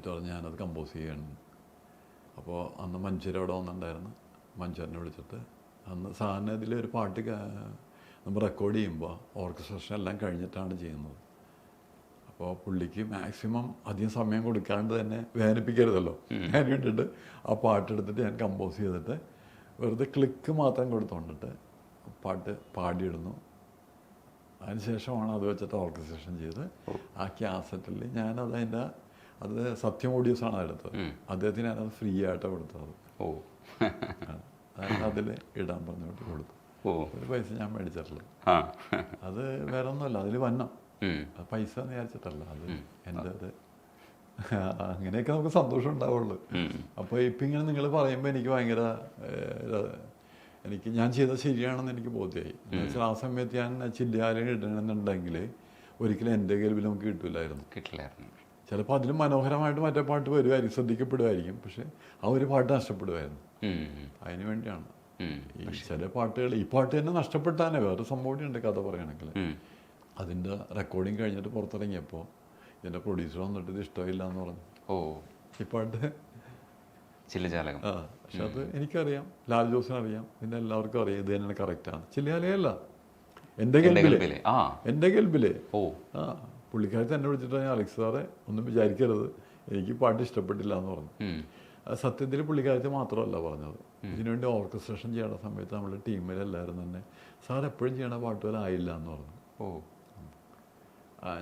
പറഞ്ഞ് ഞാനത് കമ്പോസ് ചെയ്യണം. അപ്പോൾ അന്ന് മഞ്ചേരി അവിടെ വന്നിട്ടുണ്ടായിരുന്നു. മഞ്ചേരിനെ വിളിച്ചിട്ട് അന്ന് സാറിന് ഇതിലൊരു പാട്ട് നമ്മൾ റെക്കോർഡ് ചെയ്യുമ്പോൾ ഓർക്കസ്ട്രേഷൻ എല്ലാം കഴിഞ്ഞിട്ടാണ് ചെയ്യുന്നത്. അപ്പോൾ പുള്ളിക്ക് മാക്സിമം അധികം സമയം കൊടുക്കാണ്ട് തന്നെ വേദനിപ്പിക്കരുതല്ലോ. അതിന് വേണ്ടിയിട്ട് ആ പാട്ടെടുത്തിട്ട് ഞാൻ കമ്പോസ് ചെയ്തിട്ട് വെറുതെ ക്ലിക്ക് മാത്രം കൊടുത്തുകൊണ്ടിട്ട് പാട്ട് പാടിയിടുന്നു. അതിനുശേഷമാണ് അത് വെച്ചിട്ട് ഓർക്കസ്ട്രേഷൻ ചെയ്ത് ആ ക്യാസറ്റിൽ ഞാനത് അത് സത്യം ഓഡിയോസാണ് എടുത്തത്. അദ്ദേഹത്തിന് ഞാനത് ഫ്രീ ആയിട്ടാണ് കൊടുത്തത്. അതിൽ ഇടാൻ പറഞ്ഞിട്ട് കൊടുത്തു. ഒരു പൈസ ഞാൻ മേടിച്ചിട്ടില്ല. അത് വേറെ ഒന്നുമല്ല, അതിൽ വന്നം പൈസ എന്ന് വിചാരിച്ചിട്ടല്ല, അത് എൻ്റെ അത് അങ്ങനെയൊക്കെ നമുക്ക് സന്തോഷം ഉണ്ടാവുള്ളൂ. അപ്പോൾ ഇപ്പം ഇങ്ങനെ നിങ്ങൾ പറയുമ്പോൾ എനിക്ക് ഭയങ്കര ഞാൻ ചെയ്തത് ശരിയാണെന്ന് എനിക്ക് ബോധ്യമായി. എന്നുവെച്ചാൽ ആ സമയത്ത് ഞാൻ ചില്ലുജാലക ഇടണമെന്നുണ്ടെങ്കിൽ ഒരിക്കലും എൻ്റെ കേൾവിൽ നമുക്ക് കിട്ടില്ലായിരുന്നു. ചിലപ്പോൾ അതിലും മനോഹരമായിട്ട് മറ്റേ പാട്ട് വരുമായിരിക്കും, ശ്രദ്ധിക്കപ്പെടുമായിരിക്കും, പക്ഷെ ആ ഒരു പാട്ട് നഷ്ടപ്പെടുമായിരുന്നു. അതിന് വേണ്ടിയാണ് ചില പാട്ടുകൾ. ഈ പാട്ട് തന്നെ നഷ്ടപ്പെട്ടാനേ വേറെ സംഭവം ഉണ്ട് കഥ പറയുകയാണെങ്കിൽ. അതിൻ്റെ റെക്കോർഡിങ് കഴിഞ്ഞിട്ട് പുറത്തിറങ്ങിയപ്പോൾ ഇതിൻ്റെ പ്രൊഡ്യൂസർ വന്നിട്ട് ഇത് ഇഷ്ടമില്ല എന്ന് പറഞ്ഞു. ഈ പാട്ട് ചില്ലുജാലകം. പക്ഷെ അത് എനിക്കറിയാം, ലാൽ ജോസിനറിയാം, പിന്നെ എല്ലാവർക്കും അറിയാം ഇത് തന്നെയാണ് കറക്റ്റാണ്. ചില്ലുജാലകയല്ല, എൻ്റെ കേൾബിലെ പുള്ളിക്കാരത്ത് എന്നെ വിളിച്ചിട്ട് അലക്സ് സാറെ ഒന്നും വിചാരിക്കരുത്, എനിക്ക് പാട്ട് ഇഷ്ടപ്പെട്ടില്ല എന്ന് പറഞ്ഞു. സത്യത്തിൽ പുള്ളിക്കാരത്ത് മാത്രമല്ല പറഞ്ഞത്, ഇതിനുവേണ്ടി ഓർക്കസ്ട്രേഷൻ ചെയ്യണ സമയത്ത് നമ്മുടെ ടീമിലെല്ലാവരും തന്നെ സാർ എപ്പോഴും ചെയ്യണ പാട്ട് പോലെ ആയില്ല എന്ന് പറഞ്ഞു.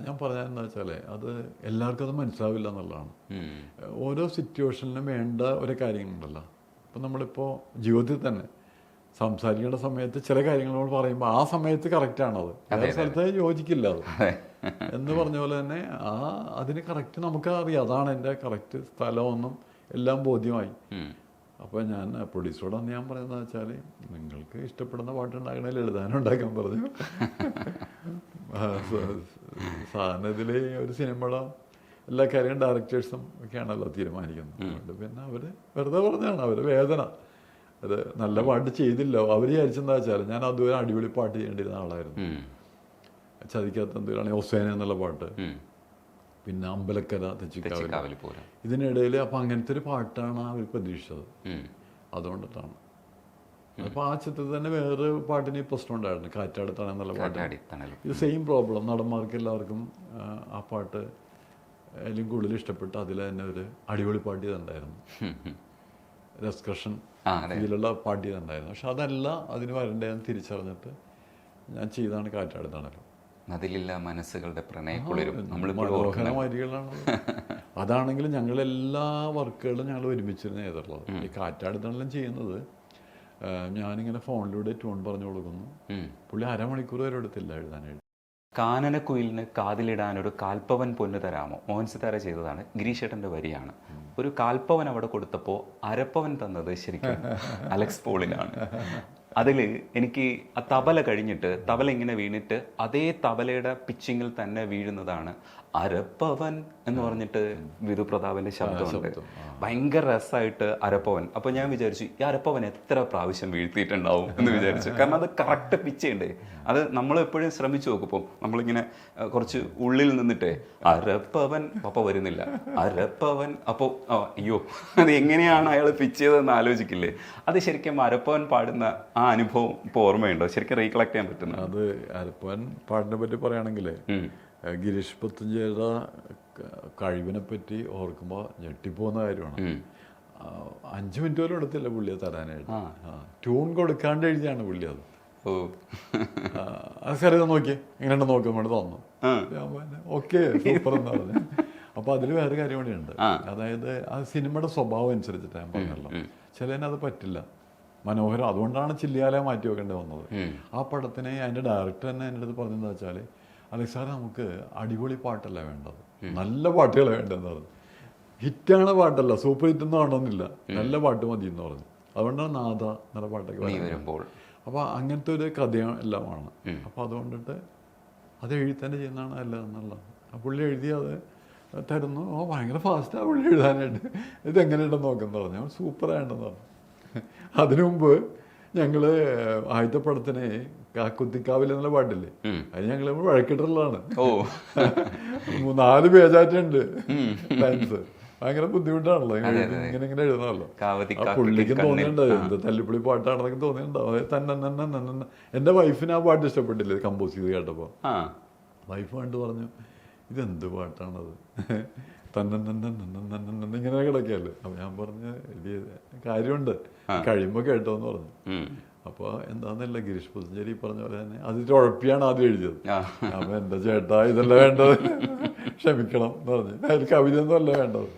ഞാൻ പറഞ്ഞതെന്ന് വെച്ചാൽ അത് എല്ലാവർക്കും അത് മനസ്സിലാവില്ല എന്നുള്ളതാണ്. ഓരോ സിറ്റുവേഷനിലും വേണ്ട ഒരു കാര്യങ്ങളുണ്ടല്ലോ. ഇപ്പം നമ്മളിപ്പോൾ ജീവിതത്തിൽ തന്നെ സംസാരിക്കേണ്ട സമയത്ത് ചില കാര്യങ്ങൾ നമ്മൾ പറയുമ്പോൾ ആ സമയത്ത് കറക്റ്റാണത്, വേറെ സ്ഥലത്ത് യോജിക്കില്ല അത് എന്ന് പറഞ്ഞ പോലെ തന്നെ അതിന് കറക്റ്റ് നമുക്ക് അറിയാം, അതാണ് എൻ്റെ കറക്റ്റ് സ്ഥലമൊന്നും എല്ലാം ബോധ്യമായി. അപ്പോൾ ഞാൻ പ്രൊഡ്യൂസറോട് അന്ന് ഞാൻ പറയുന്നത് വെച്ചാൽ നിങ്ങൾക്ക് ഇഷ്ടപ്പെടുന്ന പാട്ടുണ്ടാക്കണേ ലളിതാനം ഉണ്ടാക്കാൻ പറഞ്ഞു. സാധാരണ ഇതിൽ ഒരു സിനിമയുടെ എല്ലാ കാര്യവും ഡയറക്ടേഴ്സും ഒക്കെയാണല്ലോ തീരുമാനിക്കുന്നത്. അതുകൊണ്ട് പിന്നെ അവർ വെറുതെ പറഞ്ഞതാണ്, അവർ വേദന, അത് നല്ല പാട്ട് ചെയ്തില്ല. അവർ വിചാരിച്ചെന്താ വെച്ചാൽ ഞാൻ അതുവരെ അടിപൊളി പാട്ട് ചെയ്യേണ്ടിരുന്ന ആളായിരുന്നു. ചതിക്കാത്ത എന്തെങ്കിലും ഹുസൈന എന്നുള്ള പാട്ട്, പിന്നെ അമ്പലക്കര തെച്ചിക്കാവൽ, ഇതിനിടയിൽ അപ്പം അങ്ങനത്തെ ഒരു പാട്ടാണ് അവർ പ്രതീക്ഷിച്ചത്. അതുകൊണ്ടിട്ടാണ്. അപ്പോൾ ആ ചിത്രത്തിൽ തന്നെ വേറെ പാട്ടിന് പ്രശ്നം ഉണ്ടായിരുന്നു, കാറ്റാടിത്തണ എന്നുള്ള പാട്ട്. ഇത് സെയിം പ്രോബ്ലം, നടന്മാർക്ക് എല്ലാവർക്കും ആ പാട്ട് അതിലും കൂടുതൽ ഇഷ്ടപ്പെട്ട് അതിൽ തന്നെ ഒരു അടിപൊളി പാട്ട് ചെയ്തിട്ടുണ്ടായിരുന്നു, രസ്കർഷൻ ഇതിലുള്ള പാട്ട് ചെയ്തിട്ടുണ്ടായിരുന്നു. പക്ഷെ അതല്ല അതിന് വരണ്ടേന്ന് തിരിച്ചറിഞ്ഞിട്ട് ഞാൻ ചെയ്താണ് കാറ്റാടിത്തണല്ലോ. അതിലില്ല മനസ്സുകളുടെ പ്രണയക്കുളിരും മനോഹര വരികളാണ്. അതാണെങ്കിൽ ഞങ്ങളെല്ലാ വർക്കുകളും ഞങ്ങൾ ഒരുമിച്ചിരുന്ന് ചെയ്തിട്ടുള്ളത്. ഈ കാറ്റാടുന്നെല്ലാം ചെയ്യുന്നത് ഞാനിങ്ങനെ ഫോണിലൂടെ ട്യൂൺ പറഞ്ഞു കൊടുക്കുന്നു. പുള്ളി അരമണിക്കൂർ വരെ എടുത്തില്ല എഴുതാനായിട്ട്. കാനനക്കുയിലിന് കാതിലിടാൻ ഒരു കാൽപ്പവൻ പൊന്നു തരാമോ, മോഹൻ സിതാര ചെയ്തതാണ്, ഗിരീഷേട്ടൻ്റെ വരിയാണ്. ഒരു കാൽപ്പവൻ അവിടെ കൊടുത്തപ്പോൾ അരപ്പവൻ തന്നത് ശരിക്കും അലക്സ് പോളിനാണ്. അതിൽ എനിക്ക് ആ തബല കഴിഞ്ഞിട്ട് തബല ഇങ്ങനെ വീണിട്ട് അതേ തബലയുടെ പിച്ചിങ്ങിൽ തന്നെ വീഴുന്നതാണ് അരപ്പവൻ എന്ന് പറഞ്ഞിട്ട് വിധു പ്രതാപിന്റെ ശബ്ദമുണ്ട്. ഭയങ്കര രസമായിട്ട് അരപ്പവൻ. അപ്പൊ ഞാൻ വിചാരിച്ചു ഈ അരപ്പവൻ എത്ര പ്രാവശ്യം വീഴ്ത്തിയിട്ടുണ്ടാവും എന്ന് വിചാരിച്ചു. കാരണം അത് കറക്റ്റ് പിച്ചുണ്ട്. അത് നമ്മൾ എപ്പോഴും ശ്രമിച്ചു നോക്കുമ്പോൾ നമ്മളിങ്ങനെ കുറച്ച് ഉള്ളിൽ നിന്നിട്ട് അരപ്പവൻ അപ്പോൾ വരുന്നില്ല, അരപ്പവൻ അപ്പോൾ അയ്യോ അത് എങ്ങനെയാണ് അയാൾ പിച്ച് ചെയ്തതെന്ന് ആലോചിക്കില്ലേ. അത് ശരിക്കും അരപ്പവൻ പാടുന്ന ആ അനുഭവം ഇപ്പോൾ ഓർമ്മയുണ്ടോ, ശരിക്കും റീകളക്ട് ചെയ്യാൻ പറ്റുന്നത്? അത് അരപ്പവൻ പാട്ടിനെ പറ്റി പറയുകയാണെങ്കിൽ ഗിരീഷ് പുത്തഞ്ചേരിയുടെ കഴിവിനെ പറ്റി ഓർക്കുമ്പോൾ ഞെട്ടിപ്പോകുന്ന കാര്യമാണ്. 5 മിനിറ്റ് പോലും എടുത്തില്ല പുള്ളിയെ തരാനായിട്ട്. ട്യൂൺ കൊടുക്കാണ്ട് എഴുതിയാണ് പുള്ളി അത്. അത് ശരി നോക്കി എങ്ങനെയുണ്ട് നോക്കുമ്പോൾ തോന്നുന്നു. ഓക്കെ സൂപ്പർ എന്ന് പറഞ്ഞു. അപ്പോൾ അതിൽ വേറെ കാര്യം കൂടിയുണ്ട്. അതായത് ആ സിനിമയുടെ സ്വഭാവം അനുസരിച്ചിട്ട് ഞാൻ പറഞ്ഞല്ലോ, ചിലതിനത് പറ്റില്ല, മനോഹരം. അതുകൊണ്ടാണ് ചില്ലിയാലെ മാറ്റി വെക്കേണ്ടി വന്നത്. ആ പടത്തിനെ അതിൻ്റെ ഡയറക്ടർ തന്നെ എൻ്റെ അടുത്ത് പറഞ്ഞതെന്ന് വെച്ചാൽ, അലക്സ് സാർ നമുക്ക് അടിപൊളി പാട്ടല്ല വേണ്ടത്, നല്ല പാട്ടുകളെ വേണ്ടതെന്ന് പറഞ്ഞു. ഹിറ്റാണ് പാട്ടല്ല, സൂപ്പർ ഹിറ്റ് ഒന്നും ആവണമെന്നില്ല, നല്ല പാട്ട് മതി എന്ന് പറഞ്ഞു. അതുകൊണ്ടാണ് നാദ നല്ല പാട്ടൊക്കെ വരുമ്പോൾ. അപ്പോൾ അങ്ങനത്തെ ഒരു കഥയാണ് എല്ലാമാണ്. അപ്പോൾ അതുകൊണ്ടിട്ട് അത് എഴുതി തന്നെ ചെയ്യുന്നതാണ് നല്ലത് എന്നുള്ള. ആ പുള്ളി എഴുതി അത് തരുന്നു. ഭയങ്കര ഫാസ്റ്റാണ് പുള്ളി എഴുതാനായിട്ട്. ഇതെങ്ങനെയുണ്ടെന്ന് നോക്കുന്നത് പറഞ്ഞു. സൂപ്പറായിട്ടുണ്ടെന്ന് പറഞ്ഞു. അതിനു മുമ്പ് ഞങ്ങൾ ആദ്യത്തെ പടത്തിന് കുത്തിക്കാവിൽ എന്നുള്ള പാട്ടില്ലേ, അത് ഞങ്ങൾ വഴക്കിട്ടുള്ളതാണ്. 4 പേജായിട്ടുണ്ട് ലൈൻസ്. ഭയങ്കര ബുദ്ധിമുട്ടാണല്ലോ ഇങ്ങനെ എഴുതണമല്ലോ. പുള്ളിക്കും തോന്നിയിട്ടുണ്ടാവും എന്ത് തല്ലിപ്പൊളി പാട്ടാണെന്നൊക്കെ തോന്നിയിട്ടുണ്ടാവും. അതായത് തന്നെ എൻ്റെ വൈഫിന് ആ പാട്ട് ഇഷ്ടപ്പെട്ടില്ല കമ്പോസ് ചെയ്ത് കേട്ടപ്പോൾ. വൈഫ് കണ്ട് പറഞ്ഞു ഇതെന്ത് പാട്ടാണത്, തന്നെ ഇങ്ങനെ കിടക്കുകയല്ലേ. അപ്പം ഞാൻ പറഞ്ഞു കാര്യമുണ്ട്, കഴിയുമ്പോൾ കേട്ടോന്ന് പറഞ്ഞു. അപ്പോൾ എന്താണെന്നല്ല, ഗിരീഷ് പുത്തഞ്ചേരി പറഞ്ഞ പോലെ തന്നെ അതിൽ ഉഴപ്പിയാണ് ആദ്യം എഴുതിയത്. അപ്പം എൻ്റെ ചേട്ടാ ഇതല്ല വേണ്ടത്, ക്ഷമിക്കണം എന്ന് പറഞ്ഞു. അതിൽ കവിത ഒന്നും അല്ല വേണ്ടത്.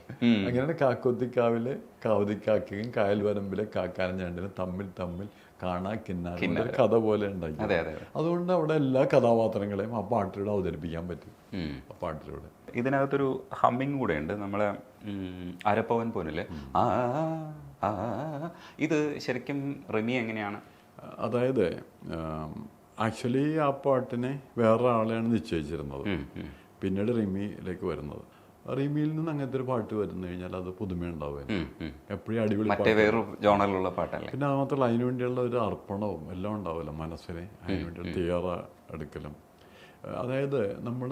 അങ്ങനെയാണ് കാക്കൊത്തിക്കാവിലെ കാവതിക്കാക്കയും കായൽ വരമ്പിലെ കാക്കാനും ഞണ്ടിനും തമ്മിൽ തമ്മിൽ കാണാ കിന്നാര കഥ പോലെ ഉണ്ടാക്കി. അതുകൊണ്ട് അവിടെ എല്ലാ കഥാപാത്രങ്ങളെയും ആ പാട്ടിലൂടെ അവതരിപ്പിക്കാൻ പറ്റും. ആ പാട്ടിലൂടെ ഇതിനകത്തൊരു ഹമ്മിങ് കൂടെ ഉണ്ട്. നമ്മളെ അരപ്പവൻ പോനില് ഇത് ശരിക്കും റിമി എങ്ങനെയാണ്? അതായത് ആക്ച്വലി ആ പാട്ടിനെ വേറെ ആളെയാണ് നിശ്ചയിച്ചിരുന്നത്. പിന്നീട് റിമിയിലേക്ക് വരുന്നത്. റിമിയിൽ നിന്ന് അങ്ങനത്തെ ഒരു പാട്ട് വരുന്നു കഴിഞ്ഞാൽ അത് പുതുമയുണ്ടാവുമായിരുന്നു. എപ്പോഴും അടിപൊളി ജോണലുള്ള പാട്ടല്ലേ. പിന്നെ അത് മാത്രമല്ല അതിനു വേണ്ടിയുള്ള ഒരു അർപ്പണവും എല്ലാം ഉണ്ടാവില്ല മനസ്സിനെ. അതിനു വേണ്ടി തയ്യാറെടുക്കലും. അതായത് നമ്മൾ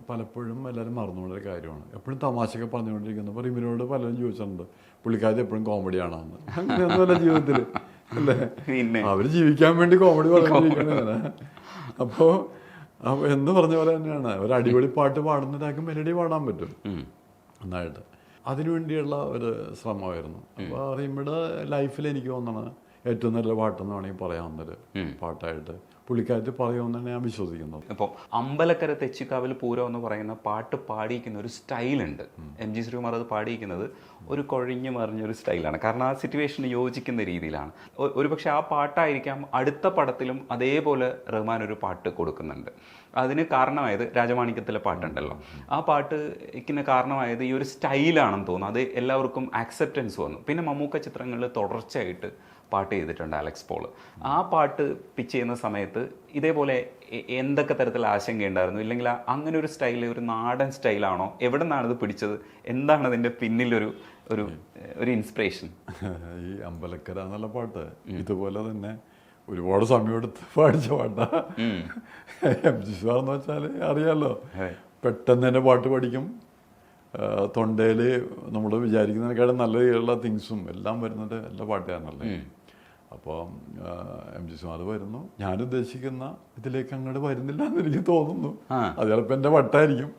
പലപ്പോഴും എല്ലാവരും മറന്നുകൊണ്ടൊരു കാര്യമാണ്. എപ്പോഴും തമാശയൊക്കെ പറഞ്ഞുകൊണ്ടിരിക്കുന്നത്. അപ്പോൾ റിമിനോട് പലരും ചോദിച്ചിട്ടുണ്ട് പുള്ളിക്കാരി എപ്പോഴും കോമഡിയാണെന്ന്. അങ്ങനെയൊന്നുമല്ല ജീവിതത്തിൽ അല്ലേ. അവർ ജീവിക്കാൻ വേണ്ടി കോമഡി പറഞ്ഞിരിക്കണേ. അപ്പോൾ എന്ന് പറഞ്ഞ പോലെ തന്നെയാണ് ഒരു അടിപൊളി പാട്ട് പാടുന്നതാൾക്ക് മെലഡി പാടാൻ പറ്റും നന്നായിട്ട്. അതിനുവേണ്ടിയുള്ള ഒരു ശ്രമമായിരുന്നു. അപ്പോൾ റിമിയുടെ ലൈഫിൽ എനിക്ക് തോന്നണത് ഏറ്റവും നല്ല പാട്ടെന്ന് വേണമെങ്കിൽ പറയാവുന്നൊരു പാട്ടായിട്ട് പുള്ളിക്കാരത്ത് പറയുമെന്നാണ് ഞാൻ വിശ്വസിക്കുന്നത്. ഇപ്പോൾ അമ്പലക്കര തെച്ചിക്കാവിൽ പൂരം എന്ന് പറയുന്ന പാട്ട് പാടിയിരിക്കുന്ന ഒരു സ്റ്റൈലുണ്ട്. എം.ജി. ശ്രീകുമാർ അത് പാടിയിരിക്കുന്നത് ഒരു കൊഴിഞ്ഞു മറിഞ്ഞൊരു സ്റ്റൈലാണ്. കാരണം ആ സിറ്റുവേഷന് യോജിക്കുന്ന രീതിയിലാണ്. ഒരുപക്ഷെ ആ പാട്ടായിരിക്കാം അടുത്ത പടത്തിലും അതേപോലെ റഹ്മാൻ ഒരു പാട്ട് കൊടുക്കുന്നുണ്ട്. അതിന് കാരണമായത് രാജമാണിക്യത്തിലെ പാട്ടുണ്ടല്ലോ, ആ പാട്ടിന് കാരണമായത് ഈ ഒരു സ്റ്റൈലാണെന്ന് തോന്നുന്നു. അത് എല്ലാവർക്കും ആക്സെപ്റ്റൻസ് വന്നു. പിന്നെ മമ്മൂക്ക ചിത്രങ്ങളിൽ തുടർച്ചയായിട്ട് പാട്ട് ചെയ്തിട്ടുണ്ട് അലക്സ് പോൾ. ആ പാട്ട് പിച്ച് ചെയ്യുന്ന സമയത്ത് ഇതേപോലെ എന്തൊക്കെ തരത്തിൽ ആശങ്കയുണ്ടായിരുന്നു? ഇല്ലെങ്കിൽ അങ്ങനെ ഒരു സ്റ്റൈൽ ഒരു നാടൻ സ്റ്റൈലാണോ? എവിടെ നിന്നാണ് ഇത് പിടിച്ചത്? എന്താണ് അതിൻ്റെ പിന്നിലൊരു ഒരു ഒരു ഇൻസ്പിറേഷൻ? ഈ അമ്പലക്കര എന്നുള്ള പാട്ട് ഇതുപോലെ തന്നെ ഒരുപാട് സമയമെടുത്ത് പാടിച്ച പാട്ടാണ്. എം.ജി. സാർ എന്ന് വെച്ചാൽ അറിയാമല്ലോ, പെട്ടെന്ന് തന്നെ പാട്ട് പഠിക്കും. തൊണ്ടയിൽ നമ്മൾ വിചാരിക്കുന്നതിനേക്കാളും നല്ല രീതിയിലുള്ള തിങ്സും എല്ലാം വരുന്നത് എല്ലാ പാട്ടുകാരനല്ലേ. അപ്പോൾ എം.ജി. സാർ വരുന്നു, ഞാൻ ഉദ്ദേശിക്കുന്ന ഇതിലേക്ക് അങ്ങോട്ട് വരുന്നില്ല എന്ന് എനിക്ക് തോന്നുന്നു. അത് ചിലപ്പോൾ എൻ്റെ വട്ടായിരിക്കും.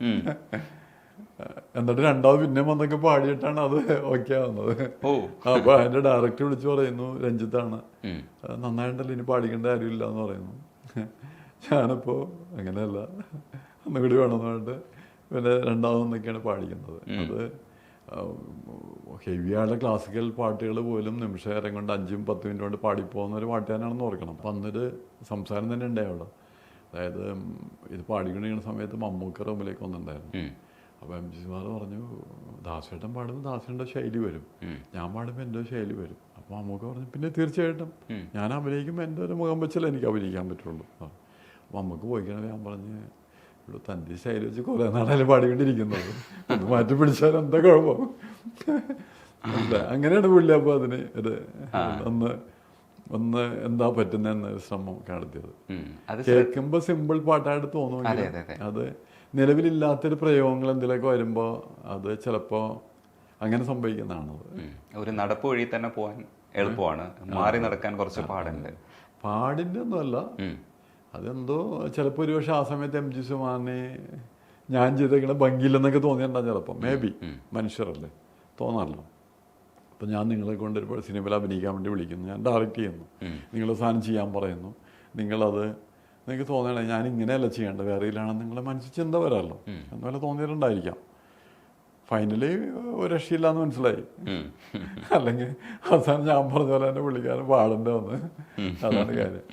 എന്നിട്ട് രണ്ടാമത് പിന്നെ വന്നൊക്കെ പാടിയിട്ടാണ് അത് ഓക്കെ ആവുന്നത്. അപ്പോൾ അതിൻ്റെ ഡയറക്ടർ വിളിച്ച് പറയുന്നു, രഞ്ജിത്താണ്, നന്നായിട്ടുണ്ടല്ലോ, ഇനി പാടിക്കേണ്ട കാര്യമില്ല എന്ന് പറയുന്നു. ഞാനിപ്പോൾ അങ്ങനെയല്ല, ഒന്നുകൂടി വേണമെന്ന് പറഞ്ഞിട്ട് പിന്നെ രണ്ടാമതൊന്നൊക്കെയാണ് പാടിക്കുന്നത്. അത് ഹെവിയായുള്ള ക്ലാസിക്കൽ പാട്ടുകൾ പോലും നിമിഷനേരം കൊണ്ട് 5-10 മിനിറ്റ് കൊണ്ട് പാടിപ്പോകുന്ന ഒരു പാട്ടുകാരനാണെന്ന് ഓർക്കണം. അപ്പം അന്നൊരു സംസാരം തന്നെ ഉണ്ടായി അവിടെ. അതായത് ഇത് പാടിക്കൊണ്ടിരിക്കുന്ന സമയത്ത് മമ്മൂക്ക റൂമിലേക്ക് വന്നിട്ടുണ്ടായിരുന്നു. അപ്പോൾ എം ജി ശ്രീകുമാർ പറഞ്ഞു, ദാസേട്ടൻ പാടുമ്പോൾ ദാസേട്ടൻ്റെ ശൈലി വരും, ഞാൻ പാടുമ്പോൾ എൻ്റെ ശൈലി വരും. അപ്പോൾ മമ്മൂക്ക പറഞ്ഞു, പിന്നെ തീർച്ചയായിട്ടും ഞാൻ അഭിനയിക്കുമ്പോൾ എൻ്റെ ഒരു മുഖം വെച്ചാലേ എനിക്ക് അഭിനയിക്കാൻ പറ്റുള്ളൂ. അപ്പോൾ മമ്മൂക്ക് പോയിക്കണേ ഞാൻ പറഞ്ഞ്, ഇവിടെ തൻ്റെ ശൈലി വെച്ച് കുറേ നാളായാലും പാടിക്കൊണ്ടിരിക്കുന്നത്, ഒന്ന് മാറ്റി പിടിച്ചാൽ എന്താ കുഴപ്പം. അങ്ങനെയാണ് പുള്ളി അപ്പോൾ അതിന് ഒരു ഒന്ന് എന്താ പറ്റുന്നതെന്ന് ശ്രമം നടത്തിയത്. കേൾക്കുമ്പോൾ സിമ്പിൾ പാട്ടായിട്ട് തോന്നുമെങ്കിൽ അത് നിലവിലില്ലാത്തൊരു പ്രയോഗങ്ങൾ എന്തെങ്കിലുമൊക്കെ വരുമ്പോൾ അത് ചിലപ്പോൾ അങ്ങനെ സംഭവിക്കുന്നതാണത്. ഒരു നടപ്പ് വഴി തന്നെ പോകാൻ എളുപ്പമാണ്, മാറി നടക്കാൻ കുറച്ച് പാടുണ്ട്. പാടിൻ്റെ ഒന്നുമല്ല, അതെന്തോ ചിലപ്പോൾ ഒരു പക്ഷേ ആ സമയത്ത് എം ജി ശ്രീകുമാറിനെ ഞാൻ ചെയ്തേക്കണ ഭംഗിയില്ലെന്നൊക്കെ തോന്നിയിട്ടുണ്ടാകും ചിലപ്പോൾ. മേ ബി മനുഷ്യരല്ലേ, തോന്നാറില്ല. അപ്പം ഞാൻ നിങ്ങളെ കൊണ്ട് ഒരുപാട് സിനിമയിൽ അഭിനയിക്കാൻ വേണ്ടി വിളിക്കുന്നു, ഞാൻ ഡയറക്റ്റ് ചെയ്യുന്നു, നിങ്ങൾ സാധനം ചെയ്യാൻ പറയുന്നു, നിങ്ങൾക്ക് തോന്നണേ ഞാൻ ഇങ്ങനെയല്ല ചെയ്യേണ്ടത്, വേറെയിലാണെന്ന് നിങ്ങളുടെ മനസ്സിൽ ചിന്ത വരാമല്ലോ, അതുപോലെ തോന്നിയിട്ടുണ്ടായിരിക്കാം. ഫൈനലി ഒരു രക്ഷയില്ലാന്ന് മനസ്സിലായി. അല്ലെങ്കിൽ അവസാനം ഞാൻ പറഞ്ഞ പോലെ തന്നെ പുള്ളിക്കാരൻ പാടേണ്ടി വന്ന്. അതാണ് കാര്യം.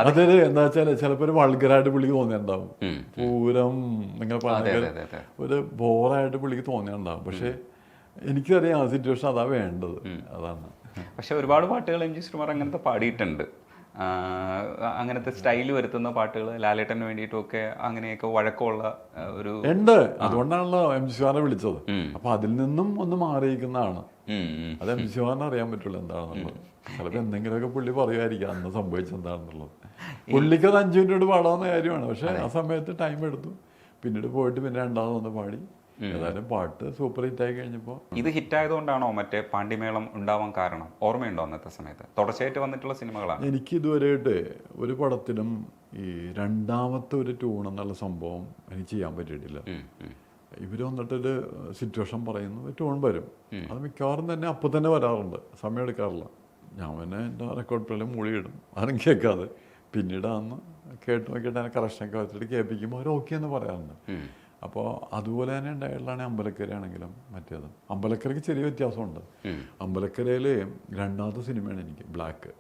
അതൊരു എന്താ വെച്ചാൽ ചിലപ്പോൾ ഒരു വൾഗറായിട്ട് പുള്ളിക്ക് തോന്നിയിട്ടുണ്ടാവും, പൂരം നിങ്ങൾ പറഞ്ഞ ഒരു ബോറായിട്ട് പുള്ളിക്ക് തോന്നിയിട്ടുണ്ടാവും. പക്ഷേ എനിക്കറിയാം ആ സിറ്റുവേഷൻ അതാ വേണ്ടത്, അതാണ്. പക്ഷെ ഒരുപാട് പാട്ടുകൾ എം ജി ശ്രീകുമാർ അങ്ങനത്തെ പാടിയിട്ടുണ്ട്, അങ്ങനത്തെ സ്റ്റൈൽ വരുത്തുന്ന പാട്ടുകൾ ലാലേട്ടന് വേണ്ടിയിട്ടൊക്കെ അങ്ങനെയൊക്കെ വഴക്കമുള്ള ഒരു ഉണ്ട്. അതുകൊണ്ടാണല്ലോ എം ജി ശ്രീകുമാറിനെ വിളിച്ചത്. അപ്പൊ അതിൽ നിന്നും ഒന്ന് മാറിയിരിക്കുന്നതാണ്. അത് എം ജി ശ്രീകുമാറിനെ അറിയാൻ പറ്റുള്ളൂ എന്താണെന്നുള്ളത്. ചിലപ്പോൾ എന്തെങ്കിലുമൊക്കെ പുള്ളി പറയുമായിരിക്കാം അന്ന് സംഭവിച്ചെന്താണെന്നുള്ളത്. പുള്ളിക്ക് അത് 5 മിനിറ്റ് കൊണ്ട് പാടാവുന്ന കാര്യമാണ്. പക്ഷെ ആ സമയത്ത് ടൈം എടുത്തു. പിന്നീട് പോയിട്ട് പിന്നെ രണ്ടാമതൊന്ന് പാടി. ഏതായാലും പാട്ട് സൂപ്പർ ഹിറ്റായി കഴിഞ്ഞപ്പോൾ. ഇത് ഹിറ്റായതുകൊണ്ടാണോ മറ്റേ പാണ്ടിമേളം ഉണ്ടാവാൻ കാരണം? ഓർമ്മയുണ്ടോ അന്നത്തെ സമയത്ത്? തുടർച്ചയായിട്ട് വന്നിട്ടുള്ള സിനിമകളാണ്. എനിക്ക് ഇതുവരെയായിട്ട് ഒരു പടത്തിലും ഈ രണ്ടാമത്തെ ഒരു ട്യൂൺ എന്നുള്ള സംഭവം എനിക്ക് ചെയ്യാൻ പറ്റിയിട്ടില്ല. ഇവർ വന്നിട്ടൊരു സിറ്റുവേഷൻ പറയുന്നു, ഒരു ട്യൂൺ വരും, അത് മിക്കവാറും തന്നെ അപ്പം തന്നെ വരാറുണ്ട്, സമയം എടുക്കാറില്ല. ഞാൻ പിന്നെ എൻ്റെ റെക്കോർഡ് പ്ലേയിൽ മൂളിയിടും, ആരും കേൾക്കാതെ. പിന്നീട് അന്ന് കേട്ട് നോക്കിയിട്ട് അതിനെ കറക്ഷനൊക്കെ വെച്ചിട്ട് കേൾപ്പിക്കുമ്പോൾ അവർ ഓക്കെ എന്ന് പറയാറുണ്ട്. അപ്പോൾ അതുപോലെ തന്നെ ഉണ്ടായിട്ടുള്ളതാണ് അമ്പലക്കര ആണെങ്കിലും മറ്റേത്. അമ്പലക്കരയ്ക്ക് ചെറിയ വ്യത്യാസമുണ്ട്. അമ്പലക്കരയിൽ രണ്ടാമത്തെ സിനിമയാണ് എനിക്ക്, ബ്ലാക്ക്.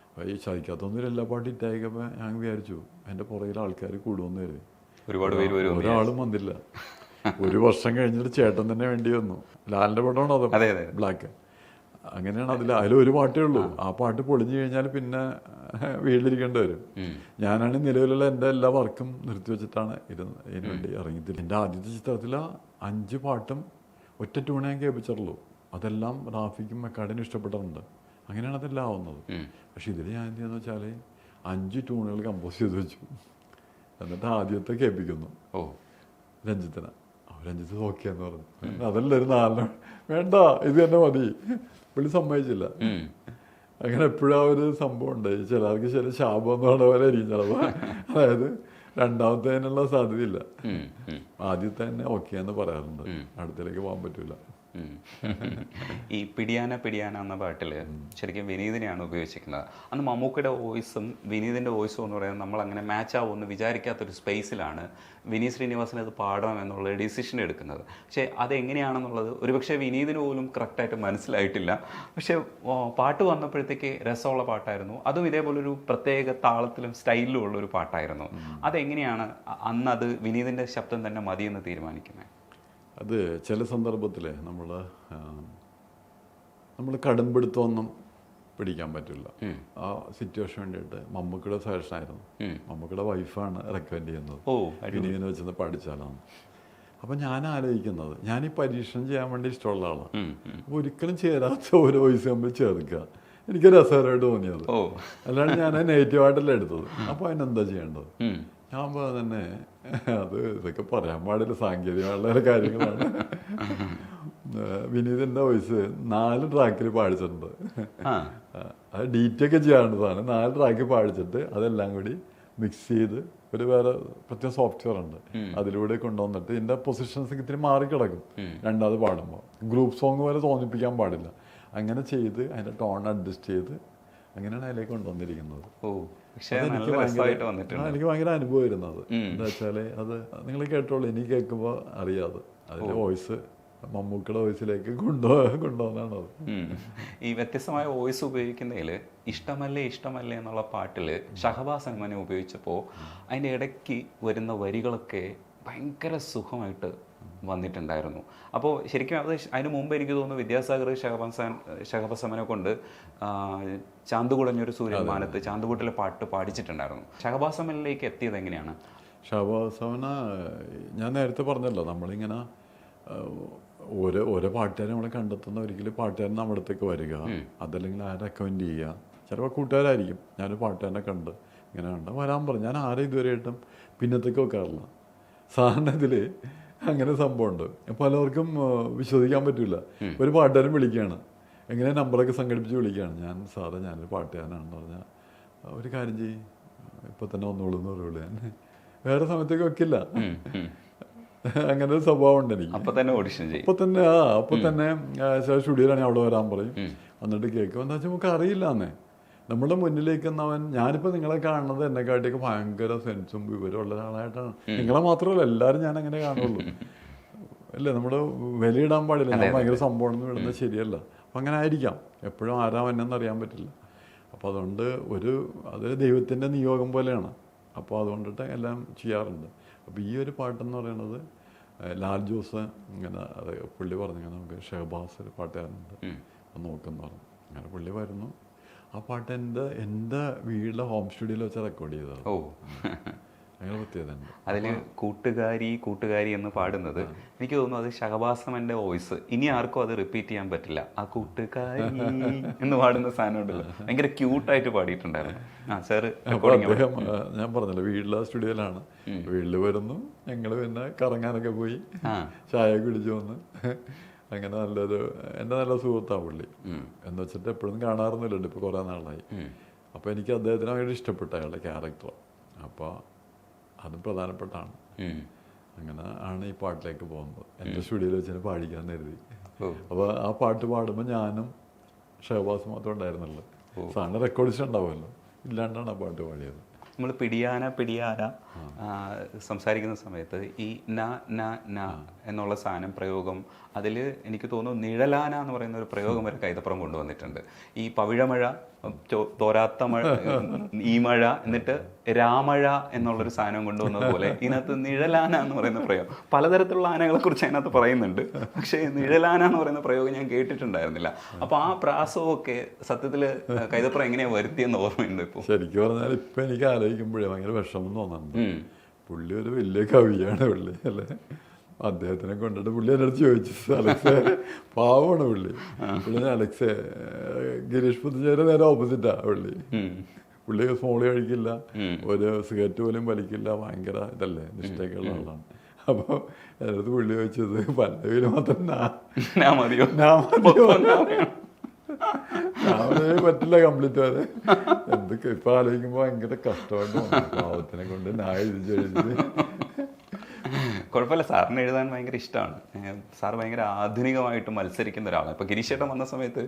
അപ്പോൾ ഈ ചതിക്കാത്തൊന്നും എല്ലാ പാട്ടും ഹിറ്റായിക്കപ്പോൾ ഞാൻ വിചാരിച്ചു എൻ്റെ പുറകിൽ ആൾക്കാർ കൂടുമെന്ന് കരുതി. ഒരുപാട് പേര് ഒരാളും വന്നില്ല. ഒരു വർഷം കഴിഞ്ഞിട്ട് ചേട്ടൻ തന്നെ വേണ്ടി വന്നു. ലാലിൻ്റെ പടമാണ് അത്, ബ്ലാക്ക്. അങ്ങനെയാണ്. അതിലൊരു പാട്ടേ ഉള്ളൂ. ആ പാട്ട് പൊളിഞ്ഞു കഴിഞ്ഞാൽ പിന്നെ വീട്ടിലിരിക്കേണ്ടി വരും. ഞാനാണ് നിലവിലുള്ള എൻ്റെ എല്ലാ വർക്കും നിർത്തിവെച്ചിട്ടാണ് ഇതിനു വേണ്ടി ഇറങ്ങിയത്. എൻ്റെ ആദ്യത്തെ ചിത്രത്തിൽ 5 പാട്ടും ഒറ്റ ട്യൂണേ ഞാൻ കേൾപ്പിച്ചിട്ടുള്ളൂ. അതെല്ലാം റാഫിക്കും മെക്കാഡിനും ഇഷ്ടപ്പെട്ടിട്ടുണ്ട്. അങ്ങനെയാണ് അതെല്ലാം ആവുന്നത്. പക്ഷെ ഇതിൽ ഞാൻ എന്ത് ചെയ്യുന്നത് വെച്ചാൽ 5 ട്യൂണുകൾ കമ്പോസ് ചെയ്ത് വെച്ചു. എന്നിട്ട് ആദ്യത്തെ കേൾപ്പിക്കുന്നു രഞ്ജിത്തിനെ. രഞ്ജിത്ത് നോക്കിയെന്ന് പറഞ്ഞു. അതല്ല ഒരു 4 വേണ്ട, ഇത് തന്നെ മതി. പുള്ളി സമ്മതിച്ചില്ല. അങ്ങനെ എപ്പോഴും ആ ഒരു സംഭവം ഉണ്ട്. ചിലർക്ക് ചില ശാപം എന്ന് പറഞ്ഞ പോലെ ആയിരിക്കും ചിലപ്പോൾ. അതായത് രണ്ടാമത്തേനുള്ള സാധ്യതയില്ല, ആദ്യത്തെ തന്നെ ഓക്കെ എന്ന് പറയാറുണ്ട്, അടുത്തേക്ക് പോകാൻ പറ്റൂല. ഈ പിടിയാന എന്ന പാട്ടിൽ ശരിക്കും വിനീതിനെയാണ് ഉപയോഗിച്ചിരിക്കുന്നത്. അന്ന് മമ്മൂക്കയുടെ വോയിസും വിനീതിൻ്റെ വോയിസും എന്ന് പറയുന്നത് നമ്മൾ അങ്ങനെ മാച്ച് ആവുമെന്ന് വിചാരിക്കാത്തൊരു സ്പേസിലാണ് വിനീത് ശ്രീനിവാസൻ അത് പാടണം എന്നുള്ള ഡിസിഷൻ എടുക്കുന്നത്. പക്ഷേ അതെങ്ങനെയാണെന്നുള്ളത് ഒരുപക്ഷെ വിനീതിന് പോലും കറക്റ്റായിട്ട് മനസ്സിലായിട്ടില്ല. പക്ഷേ പാട്ട് വന്നപ്പോഴത്തേക്ക് രസമുള്ള പാട്ടായിരുന്നു. അതും ഇതേപോലൊരു പ്രത്യേക താളത്തിലും സ്റ്റൈലിലും ഉള്ളൊരു പാട്ടായിരുന്നു. അതെങ്ങനെയാണ് അന്ന് അത് വിനീതിൻ്റെ ശബ്ദം തന്നെ മതിയെന്ന് തീരുമാനിക്കുന്നത്? അത് ചില സന്ദർഭത്തിൽ നമ്മൾ കടുംപിടുത്തമൊന്നും പിടിക്കാൻ പറ്റില്ല. ആ സിറ്റുവേഷൻ വേണ്ടിയിട്ട് മമ്മൂക്കയുടെ സജഷനായിരുന്നു. മമ്മൂക്കയുടെ വൈഫാണ് റെക്കമെൻഡ് ചെയ്യുന്നത്, വിനീതിനെ വെച്ചെന്ന് പഠിച്ചാലാണ്. അപ്പം ഞാൻ ആലോചിക്കുന്നത്, ഞാൻ ഈ പരീക്ഷണം ചെയ്യാൻ വേണ്ടി ഇഷ്ടമുള്ള ആളാണ്. അപ്പോൾ ഒരിക്കലും ചേരാത്ത ഒരു വോയിസ് നമ്മൾ ചേർക്കുക എനിക്ക് രസകരമായിട്ട് തോന്നിയത്. അല്ലാണ്ട് ഞാൻ നെഗറ്റീവായിട്ടല്ല എടുത്തത്. അപ്പോൾ അതിനെന്താ ചെയ്യേണ്ടത്? ഞാൻ തന്നെ ഇതൊക്കെ പറയാൻ പാടില്ല, സാങ്കേതികമായുള്ള കാര്യങ്ങളാണ്. വിനീതിൻ്റെ വോയിസ് 4 ട്രാക്കിൽ പാടിച്ചിട്ടുണ്ട്. അത് ഡീറ്റൊക്കെ ചെയ്യാനുള്ളതാണ്. 4 ട്രാക്കിൽ പാടിച്ചിട്ട് അതെല്ലാം കൂടി മിക്സ് ചെയ്ത് ഒരു വേറെ പ്രത്യേക സോഫ്റ്റ്വെയർ ഉണ്ട്, അതിലൂടെ കൊണ്ടുവന്നിട്ട് ഇതിൻ്റെ പൊസിഷൻസ് ഇത്തിരി മാറിക്കിടക്കും രണ്ടാമത് പാടുമ്പോൾ. ഗ്രൂപ്പ് സോങ് പോലെ തോന്നിപ്പിക്കാൻ പാടില്ല. അങ്ങനെ ചെയ്ത് അതിൻ്റെ ടോൺ അഡ്ജസ്റ്റ് ചെയ്ത് അങ്ങനെയാണ് അതിലേക്ക് കൊണ്ടുവന്നിരിക്കുന്നത്. പക്ഷേ നല്ല രസമായിട്ട് വന്നിട്ടുണ്ട്. എനിക്ക് ഭയങ്കര അനുഭവമായിരുന്നു അത്. എന്താ വെച്ചാൽ അത് നിങ്ങൾ കേട്ടോളൂ, എനിക്ക് കേൾക്കുമ്പോൾ അറിയാതെ അതിൻ്റെ വോയിസ് മമ്മൂക്കയുടെ വോയിസിലേക്ക് കൊണ്ടുപോകാനാണ് അത്. ഈ വ്യത്യസ്തമായ വോയിസ് ഉപയോഗിക്കുന്നതിൽ ഇഷ്ടമല്ലേ ഇഷ്ടമല്ലേ എന്നുള്ള പാട്ടിൽ ഷഹബാസ് അമനെ ഉപയോഗിച്ചപ്പോൾ അതിൻ്റെ ഇടയ്ക്ക് വരുന്ന വരികളൊക്കെ ഭയങ്കര സുഖമായിട്ട് വന്നിട്ടുണ്ടായിരുന്നു. അപ്പോൾ ശരിക്കും അത് അതിന് മുമ്പ് എനിക്ക് തോന്നുന്നു വിദ്യാസാഗർ ഷഹബാസ് അമനെ കൊണ്ട് ചാന്തുകുടഞ്ഞൊരു സൂര്യമാനത്ത് ചാന്തുകൂട്ടിലെ പാട്ട് പാടിച്ചിട്ടുണ്ടായിരുന്നു. ഷഹബാസ് അമനിലേക്ക് എത്തിയത് എങ്ങനെയാണ്? ഷഹബാസ് അമന ഞാൻ നേരത്തെ പറഞ്ഞല്ലോ, നമ്മളിങ്ങനെ ഓരോ പാട്ടുകാരെ നമ്മളെ കണ്ടെത്തുന്ന ഒരിക്കലും പാട്ടുകാരൻ നമ്മുടെ അടുത്തേക്ക് വരിക, അതല്ലെങ്കിൽ ആരെ റെക്കമെൻഡ് ചെയ്യുക. ചിലപ്പോൾ കൂട്ടുകാരായിരിക്കും. ഞാനൊരു പാട്ടുകാരനെ കണ്ട് ഇങ്ങനെ കണ്ട വരാൻ പറഞ്ഞു. ഞാൻ ആരെ ഇതുവരെയായിട്ടും പിന്നത്തേക്ക് വെക്കാറില്ല. സാധാരണത്തിൽ അങ്ങനെ സംഭവമുണ്ട്. പലർക്കും വിശ്വസിക്കാൻ പറ്റില്ല. ഒരു പാട്ടുകാരൻ വിളിക്കുകയാണ്, എങ്ങനെ നമ്പറൊക്കെ സംഘടിപ്പിച്ച് വിളിക്കുകയാണ്. ഞാൻ സാറേ ഞാനൊരു പാട്ടുകാരനാണെന്ന് പറഞ്ഞാൽ ഒരു കാര്യം ചെയ്യും, ഇപ്പം തന്നെ വന്നോളൂ എന്ന് പറയുള്ളൂ. ഞാൻ വേറെ സമയത്തേക്ക് വെക്കില്ല. അങ്ങനെ ഒരു സ്വഭാവം ഉണ്ട് എനിക്ക്. അപ്പം തന്നെ ഓഡിഷൻ ചെയ്യും. അപ്പം തന്നെ സ്റ്റുഡിയോയിലാണെങ്കിൽ അവിടെ വരാൻ പറയും. എന്നിട്ട് കേൾക്കും. എന്താ വെച്ചാൽ നമുക്ക് അറിയില്ല എന്നേ നമ്മുടെ മുന്നിലേക്ക് എന്നവൻ. ഞാനിപ്പോൾ നിങ്ങളെ കാണുന്നത് എന്നെക്കാട്ടിയൊക്കെ ഭയങ്കര സെൻസും വിവരവും ഉള്ള ഒരാളായിട്ടാണ്. നിങ്ങളെ മാത്രമല്ല എല്ലാവരും ഞാൻ അങ്ങനെ കാണുള്ളൂ അല്ലേ. നമ്മൾ വിലയിടാൻ പാടില്ല. ഞാൻ ഭയങ്കര സംഭവമാണെന്ന് വിടുന്നത് ശരിയല്ല. അപ്പം അങ്ങനെ ആയിരിക്കാം. എപ്പോഴും ആരാ എന്നെന്ന് അറിയാൻ പറ്റില്ല. അപ്പോൾ അതുകൊണ്ട് അത് ദൈവത്തിൻ്റെ നിയോഗം പോലെയാണ്. അപ്പോൾ അതുകൊണ്ടിട്ട് എല്ലാം ചെയ്യാറുണ്ട്. അപ്പോൾ ഈ ഒരു പാട്ടെന്ന് പറയുന്നത് ലാൽ ജോസ് ഇങ്ങനെ പുള്ളി പറഞ്ഞു, നമുക്ക് ഷഹബാസ് ഒരു പാട്ടുകാരുണ്ട് അത് നോക്കുമെന്ന് പറഞ്ഞു. അങ്ങനെ പുള്ളി വരുന്നു. ആ പാട്ട് എൻ്റെ വീട്ടിലെ ഹോം സ്റ്റുഡിയോയിൽ വെച്ച് റെക്കോർഡ് ചെയ്തത്. അങ്ങനെ പ്രത്യേകത അതിൽ കൂട്ടുകാരി എന്ന് പാടുന്നത് എനിക്ക് തോന്നുന്നു അത് ഷഹബാസ് അമൻ്റെ വോയിസ്. ഇനി ആർക്കും അത് റിപ്പീറ്റ് ചെയ്യാൻ പറ്റില്ല. ആ കൂട്ടുകാരി എന്ന് പാടുന്ന സാധനം ഉണ്ടല്ലോ, ഭയങ്കര ക്യൂട്ടായിട്ട് പാടിയിട്ടുണ്ടായിരുന്നു. അദ്ദേഹം ഞാൻ പറഞ്ഞല്ലോ വീട്ടിലെ സ്റ്റുഡിയോയിലാണ്. വീട്ടിൽ വരുന്നു, ഞങ്ങൾ പിന്നെ കറങ്ങാനൊക്കെ പോയി ചായ കുടിച്ചു വന്ന് അങ്ങനെ എൻ്റെ നല്ല സുഹൃത്താണ് പുള്ളി. എന്ന് വെച്ചിട്ട് എപ്പോഴും കാണാറൊന്നുമില്ല, ഇപ്പോൾ കുറേ നാളായി. അപ്പോൾ എനിക്ക് അദ്ദേഹത്തിന് ഭയങ്കര ഇഷ്ടപ്പെട്ട അയാളുടെ ക്യാരക്ടർ. അപ്പോൾ അതും പ്രധാനപ്പെട്ടാണ്. അങ്ങനെ ആണ് ഈ പാട്ടിലേക്ക് പോകുന്നത്. എൻ്റെ സ്റ്റുഡിയോയിൽ വെച്ച് പാടിക്കാൻ കരുതി. അപ്പോൾ ആ പാട്ട് പാടുമ്പോൾ ഞാനും ഷഹബാസ് മാത്രം ഉണ്ടായിരുന്നല്ലോ. സാറിന് റെക്കോർഡിസ്റ്റ് ഉണ്ടാവുമല്ലോ, ഇല്ലാണ്ടാണ് ആ പാട്ട് പാടിയത്. നമ്മൾ പിടിയാന സംസാരിക്കുന്ന സമയത്ത് ഈ ന ന ന എന്നുള്ള സാധനം പ്രയോഗം, അതിൽ എനിക്ക് തോന്നുന്നു നിഴലാന എന്ന് പറയുന്ന ഒരു പ്രയോഗം വരെ കൈതപ്പുറം കൊണ്ടുവന്നിട്ടുണ്ട്. ഈ പവിഴമഴ, തോരാത്ത മഴ, ഈ മഴ, എന്നിട്ട് രാമഴ എന്നുള്ളൊരു സാധനം കൊണ്ടുവന്നതുപോലെ ഇതിനകത്ത് നിഴലാന എന്ന് പറയുന്ന പ്രയോഗം, പലതരത്തിലുള്ള ആനകളെ കുറിച്ച് അതിനകത്ത് പറയുന്നുണ്ട്. പക്ഷേ നിഴലാന എന്ന് പറയുന്ന പ്രയോഗം ഞാൻ കേട്ടിട്ടുണ്ടായിരുന്നില്ല. അപ്പോൾ ആ പ്രാസമൊക്കെ സത്യത്തിൽ കൈതപ്പുറം എങ്ങനെയാണ് വരുത്തിയെന്ന് ഓർമ്മയുണ്ട്. ഇപ്പോൾ ശരിക്കും പറഞ്ഞാൽ ഇപ്പം എനിക്ക് ആലോചിക്കുമ്പോഴേ ഭയങ്കര വിഷമം തോന്നുന്നുണ്ട്. പുള്ളി ഒരു വലിയ കവിയാണ് പുള്ളി അല്ലേ. അദ്ദേഹത്തിനെ കൊണ്ടിട്ട് പുള്ളി എൻ്റെ അടുത്ത് ചോദിച്ചു, അലക്സേ പാവമാണ് പുള്ളി. ഞാൻ അലക്സേ ഗിരീഷ് പുത്തഞ്ചേരി നേരെ ഓപ്പോസിറ്റാ പുള്ളി സ്മോള് കഴിക്കില്ല, ഒരു സിഗരറ്റ് പോലും വലിക്കില്ല, ഭയങ്കര ഇതല്ലേ നിഷ്ഠയൊക്കെയുള്ള ആളാണ്. അപ്പോൾ എൻ്റെ അടുത്ത് പുള്ളി ചോദിച്ചത് പല്ലവിയിൽ മാത്രം പറ്റില്ല കംപ്ലീറ്റ് വരെ. എന്തൊക്കെ ഇപ്പം ആലോചിക്കുമ്പോൾ ഭയങ്കര കഷ്ടമായിട്ട് പാവത്തിനെ കൊണ്ട് ഞാൻ എഴുതി. കുഴപ്പമില്ല, സാറിന് എഴുതാൻ ഭയങ്കര ഇഷ്ടമാണ്. സാർ ഭയങ്കര ആധുനികമായിട്ട് മത്സരിക്കുന്ന ഒരാളാണ്. ഇപ്പോൾ ഗിരീഷേട്ടൻ വന്ന സമയത്ത്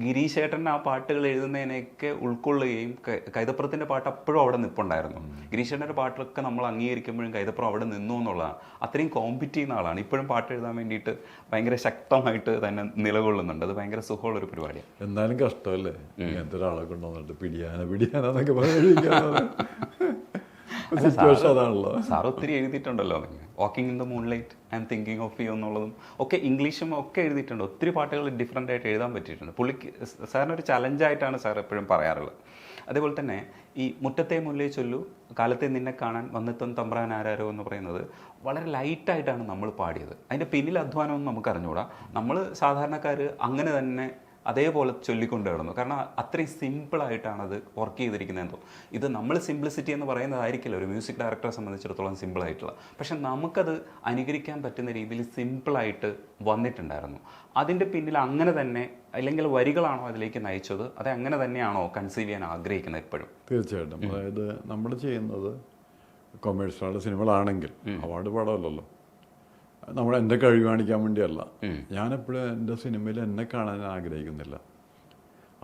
ഗിരീഷേട്ടൻ ആ പാട്ടുകൾ എഴുതുന്നതിനെയൊക്കെ ഉൾക്കൊള്ളുകയും കൈതപ്പുറത്തിൻ്റെ പാട്ട് അപ്പോഴും അവിടെ നിൽപ്പുണ്ടായിരുന്നു. ഗിരീഷേട്ടൻ്റെ പാട്ടൊക്കെ നമ്മൾ അംഗീകരിക്കുമ്പോഴും കൈതപ്പുറം അവിടെ നിന്നു എന്നുള്ളതാണ്. അത്രയും കോമ്പറ്റ് ചെയ്യുന്ന ആളാണ്. ഇപ്പോഴും പാട്ട് എഴുതാൻ വേണ്ടിയിട്ട് ഭയങ്കര ശക്തമായിട്ട് തന്നെ നിലകൊള്ളുന്നുണ്ട്. അത് ഭയങ്കര സുഖമുള്ളൊരു പരിപാടിയാണ്. എന്നാലും കഷ്ടമല്ലേ ഇങ്ങനത്തെ ഒരാളെ കൊണ്ടുവന്നിട്ട് പിടിയാനൊക്കെ പറഞ്ഞു. സാർ ഒത്തിരി എഴുതിയിട്ടുണ്ടല്ലോ. Walking in the moonlight, I'm thinking of you എന്നുള്ളതും ഒക്കെ ഇംഗ്ലീഷും ഒക്കെ എഴുതിയിട്ടുണ്ട്. ഒത്തിരി പാട്ടുകൾ ഡിഫറെൻ്റ് ആയിട്ട് എഴുതാൻ പറ്റിയിട്ടുണ്ട്. പുള്ളിക്ക് സാറിനൊരു ചലഞ്ചായിട്ടാണ് സാർ എപ്പോഴും പറയാറുള്ളത്. അതേപോലെ തന്നെ ഈ മുറ്റത്തെ മുല്ലേ ചൊല്ലു, കാലത്തെ നിന്നെ കാണാൻ വന്നെത്തും തമ്പ്രാൻ ആരാരോ എന്ന് പറയുന്നത് വളരെ ലൈറ്റായിട്ടാണ് നമ്മൾ പാടിയത്. അതിൻ്റെ പിന്നിൽ അധ്വാനമൊന്നും നമുക്ക് അറിഞ്ഞുകൂടാ. നമ്മൾ സാധാരണക്കാർ അങ്ങനെ തന്നെ അതേപോലെ ചൊല്ലിക്കൊണ്ട് കിടന്നു. കാരണം അത്രയും സിമ്പിളായിട്ടാണ് അത് വർക്ക് ചെയ്തിരിക്കുന്നതെന്ന്. ഇത് നമ്മൾ സിംപ്ലിസിറ്റി എന്ന് പറയുന്നതായിരിക്കില്ല ഒരു മ്യൂസിക് ഡയറക്ടറെ സംബന്ധിച്ചിടത്തോളം സിമ്പിളായിട്ടുള്ള. പക്ഷെ നമുക്കത് അനുകരിക്കാൻ പറ്റുന്ന രീതിയിൽ സിമ്പിളായിട്ട് വന്നിട്ടുണ്ടായിരുന്നു. അതിൻ്റെ പിന്നിൽ അങ്ങനെ തന്നെ, അല്ലെങ്കിൽ വരികളാണോ അതിലേക്ക് നയിച്ചത്, അത് അങ്ങനെ തന്നെയാണോ കൺസീവ് ചെയ്യാൻ ആഗ്രഹിക്കുന്നത് എപ്പോഴും? തീർച്ചയായിട്ടും. അതായത് നമ്മൾ ചെയ്യുന്നത് കൊമേഴ്ഷ്യൽ സിനിമകളാണെങ്കിൽ അവാർഡ് പാടാമല്ലോ. എൻ്റെ കഴിവ് കാണിക്കാൻ വേണ്ടിയല്ല. ഞാനെപ്പോഴും എൻ്റെ സിനിമയിൽ എന്നെ കാണാൻ ആഗ്രഹിക്കുന്നില്ല.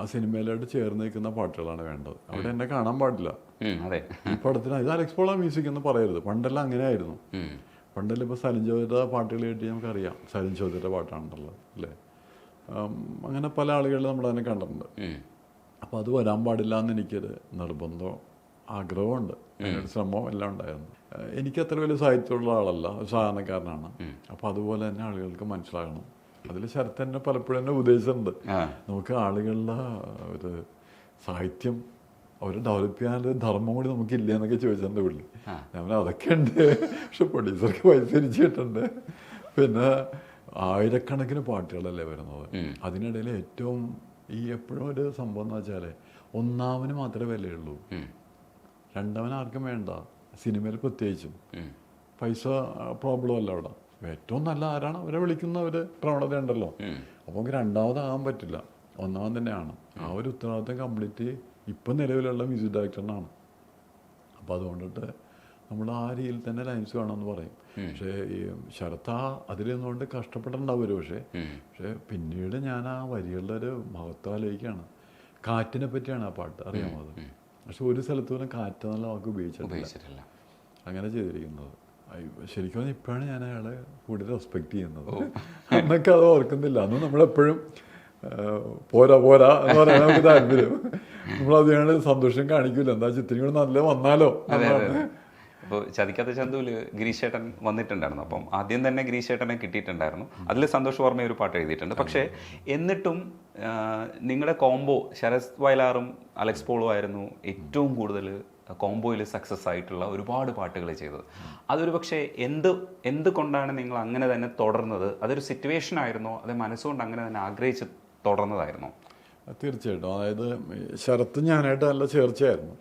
ആ സിനിമയിലായിട്ട് ചേർന്ന് നിൽക്കുന്ന പാട്ടുകളാണ് വേണ്ടത്. അവിടെ എന്നെ കാണാൻ പാടില്ല. അതെ, ഈ പടത്തിന് ഇത് അലക്സ് പോള മ്യൂസിക് എന്ന് പറയരുത്. പണ്ടെല്ലാം അങ്ങനെയായിരുന്നു. പണ്ടെല്ലാം ഇപ്പോൾ സലിം ചൗധരിയുടെ പാട്ടുകൾ കേട്ടി നമുക്കറിയാം സലിം ചൗധരിയുടെ പാട്ടാണെന്നുള്ളത് അല്ലേ. അങ്ങനെ പല ആളുകളിൽ നമ്മളതിനെ കണ്ടിട്ടുണ്ട്. അപ്പോൾ അത് വരാൻ പാടില്ല എന്ന് എനിക്കൊരു നിർബന്ധം ആഗ്രഹമുണ്ട്, അതിനൊരു ശ്രമം എല്ലാം ഉണ്ടായിരുന്നു. എനിക്കത്ര വലിയ സാഹിത്യമുള്ള ആളല്ല, ഒരു സാധാരണക്കാരനാണ്. അപ്പോൾ അതുപോലെ തന്നെ ആളുകൾക്ക് മനസ്സിലാകണം. അതിൽ ശരത് തന്നെ പലപ്പോഴും എന്നെ ഉപദേശിച്ചിട്ടുണ്ട്, നമുക്ക് ആളുകളുടെ ഒരു സാഹിത്യം അവർ ഡെവലപ്പ് ചെയ്യാനൊരു ധർമ്മം കൂടി നമുക്കില്ല എന്നൊക്കെ ചോദിച്ചിട്ടുണ്ട് പുള്ളി. ഞാൻ അതൊക്കെ ഉണ്ട്, പക്ഷെ പ്രൊഡ്യൂസർക്ക് പൈസ തിരിച്ചിട്ടുണ്ട്. പിന്നെ ആയിരക്കണക്കിന് പാട്ടുകളല്ലേ വരുന്നത്. അതിനിടയിൽ ഏറ്റവും ഈ എപ്പോഴും ഒരു സംഭവം എന്ന് വെച്ചാൽ ഒന്നാമന് മാത്രമേ വിലയുള്ളൂ, രണ്ടാമന് ആർക്കും വേണ്ട. സിനിമയിൽ പ്രത്യേകിച്ചും പൈസ പ്രോബ്ലം അല്ല അവിടെ. ഏറ്റവും നല്ല ആരാണ് അവരെ വിളിക്കുന്ന ഒരു പ്രവണത ഉണ്ടല്ലോ. അപ്പോൾ നമുക്ക് രണ്ടാമതാകാൻ പറ്റില്ല, ഒന്നാമത് തന്നെയാണ്. ആ ഒരു ഉത്തരവാദിത്തം കംപ്ലീറ്റ് ഇപ്പം നിലവിലുള്ള മ്യൂസിക് ഡയറക്ടറിനാണ്. അപ്പോൾ അതുകൊണ്ടിട്ട് നമ്മൾ ആ രീതിയിൽ തന്നെ ലൈൻസ് വേണമെന്ന് പറയും. പക്ഷേ ഈ ശരത്ത് അതിൽ നിന്നുകൊണ്ട് കഷ്ടപ്പെട്ടിട്ടുണ്ടാവും ഒരു പക്ഷേ പിന്നീട് ഞാൻ ആ വരികളുടെ ഒരു മഹത്വം ആലോചിക്കുകയാണ്. കാറ്റിനെ പറ്റിയാണ് ആ പാട്ട്, അറിയാമോ അത്? പക്ഷെ ഒരു സ്ഥലത്ത് പോലും കാറ്റ് എന്നുള്ള വാക്ക് ഉപയോഗിച്ചിട്ടില്ല. അങ്ങനെ ചെയ്തിരിക്കുന്നത് ശരിക്കും പറഞ്ഞാൽ ഇപ്പോഴാണ് ഞാൻ അയാളെ കൂടുതൽ റെസ്പെക്റ്റ് ചെയ്യുന്നത്. അന്നൊക്കെ അത് ഓർക്കുന്നില്ല. അന്ന് നമ്മളെപ്പോഴും പോരാ പോരാ എന്ന് പറയാൻ നമുക്ക് താല്പര്യം. നമ്മളതിനാണ് സന്തോഷം കാണിക്കില്ല. എന്താ വെച്ചാൽ ഇത്തിരി കൂടെ നല്ല വന്നാലോ. അപ്പോൾ ചതിക്കാത്ത ചന്തുവിൽ ഗിരീഷ് ചേട്ടൻ വന്നിട്ടുണ്ടായിരുന്നു. അപ്പം ആദ്യം തന്നെ ഗിരീഷ് ചേട്ടനെ കിട്ടിയിട്ടുണ്ടായിരുന്നു. അതിൽ സന്തോഷ് വർമ്മ ഒരു പാട്ട് എഴുതിയിട്ടുണ്ട്. പക്ഷേ എന്നിട്ടും നിങ്ങളുടെ കോംബോ ശരത് വയലാറും അലക്സ് പോളും ആയിരുന്നു ഏറ്റവും കൂടുതൽ കോംബോയിൽ സക്സസ് ആയിട്ടുള്ള ഒരുപാട് പാട്ടുകൾ ചെയ്തത്. അതൊരു പക്ഷേ എന്തുകൊണ്ടാണ് നിങ്ങൾ അങ്ങനെ തന്നെ തുടർന്നത്? അതൊരു സിറ്റുവേഷൻ ആയിരുന്നോ, അത് മനസ്സുകൊണ്ട് അങ്ങനെ തന്നെ ആഗ്രഹിച്ച് തുടർന്നതായിരുന്നോ? തീർച്ചയായിട്ടും. അതായത് ശരത്ത് ഞാനായിട്ട് നല്ല ചേർച്ചയായിരുന്നു.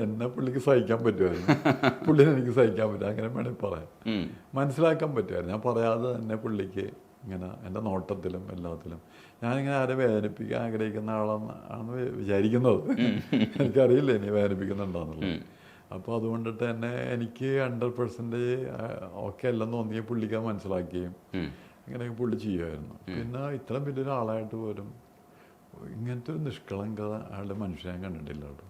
എന്നെ പുള്ളിക്ക് സഹിക്കാൻ പറ്റുമായിരുന്നു, പുള്ളിനെ എനിക്ക് സഹിക്കാൻ പറ്റും, അങ്ങനെ വേണമെങ്കിൽ പറയാം. മനസ്സിലാക്കാൻ പറ്റുമായിരുന്നു. ഞാൻ പറയാതെ തന്നെ പുള്ളിക്ക് ഇങ്ങനെ എൻ്റെ നോട്ടത്തിലും എല്ലാത്തിലും ഞാനിങ്ങനെ ആരെ വേദനിപ്പിക്കാൻ ആഗ്രഹിക്കുന്ന ആളാണ് വിചാരിക്കുന്നത്. എനിക്കറിയില്ല ഇനി വേദനിപ്പിക്കുന്നുണ്ടോന്നുള്ളത്. അപ്പോൾ അതുകൊണ്ടിട്ട് തന്നെ എനിക്ക് 100% ഓക്കെ അല്ലെന്ന് തോന്നിയ പുള്ളിക്ക് അത് മനസ്സിലാക്കുകയും ഇങ്ങനെയൊക്കെ പുള്ളി ചെയ്യുമായിരുന്നു. പിന്നെ ഇത്രയും വലിയൊരാളായിട്ട് പോലും ഇങ്ങനത്തെ ഒരു നിഷ്കളങ്കത അയാളുടെ മനുഷ്യനെ കണ്ടിട്ടില്ല കേട്ടോ.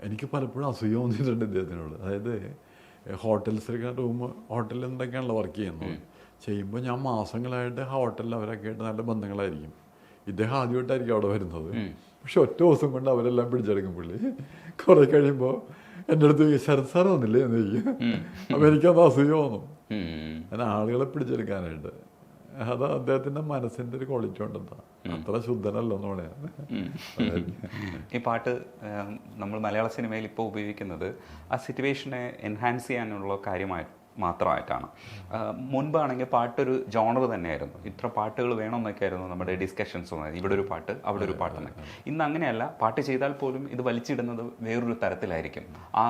എനിക്ക് പലപ്പോഴും അസൂയ തോന്നിയിട്ടുണ്ട് ഇദ്ദേഹത്തിനോട്. അതായത് ഹോട്ടൽസിലൊക്കെ ഹോട്ടലിൽ എന്തൊക്കെയാണല്ലോ വർക്ക് ചെയ്യുമ്പോൾ ഞാൻ മാസങ്ങളായിട്ട് ഹോട്ടലിൽ അവരൊക്കെ ആയിട്ട് നല്ല ബന്ധങ്ങളായിരിക്കും. ഇദ്ദേഹം ആദ്യമായിട്ടായിരിക്കും അവിടെ വരുന്നത്. പക്ഷെ ഒറ്റ ദിവസം കൊണ്ട് അവരെല്ലാം പിടിച്ചെടുക്കും പുള്ളി. കുറെ കഴിയുമ്പോൾ എൻ്റെ അടുത്ത് ശരത് സാർ വന്നില്ലേ എന്ന് ചോദിക്കും. അപ്പോൾ എനിക്കത് അസൂയ തോന്നും, അങ്ങനെ ആളുകളെ പിടിച്ചെടുക്കാനായിട്ട്. അത് അദ്ദേഹത്തിൻ്റെ മനസ്സിൻ്റെ ഒരു ക്വാളിറ്റി ഉണ്ടെന്താ, അത്ര ശുദ്ധനല്ലോ എന്ന് പറയാൻ. ഈ പാട്ട് നമ്മൾ മലയാള സിനിമയിൽ ഇപ്പോൾ ഉപയോഗിക്കുന്നത് ആ സിറ്റുവേഷനെ എൻഹാൻസ് ചെയ്യാനുള്ള കാര്യമായി മാത്രമായിട്ടാണ്. മുൻപാണെങ്കിൽ പാട്ടൊരു ജോണർ തന്നെയായിരുന്നു. ഇത്ര പാട്ടുകൾ വേണമെന്നൊക്കെ ആയിരുന്നു നമ്മുടെ ഡിസ്കഷൻസ്. ഇവിടെ ഒരു പാട്ട് അവിടെ ഒരു പാട്ടെന്നൊക്കെ. ഇന്ന് അങ്ങനെയല്ല. പാട്ട് ചെയ്താൽ പോലും ഇത് വലിച്ചിടുന്നത് വേറൊരു തരത്തിലായിരിക്കും. ആ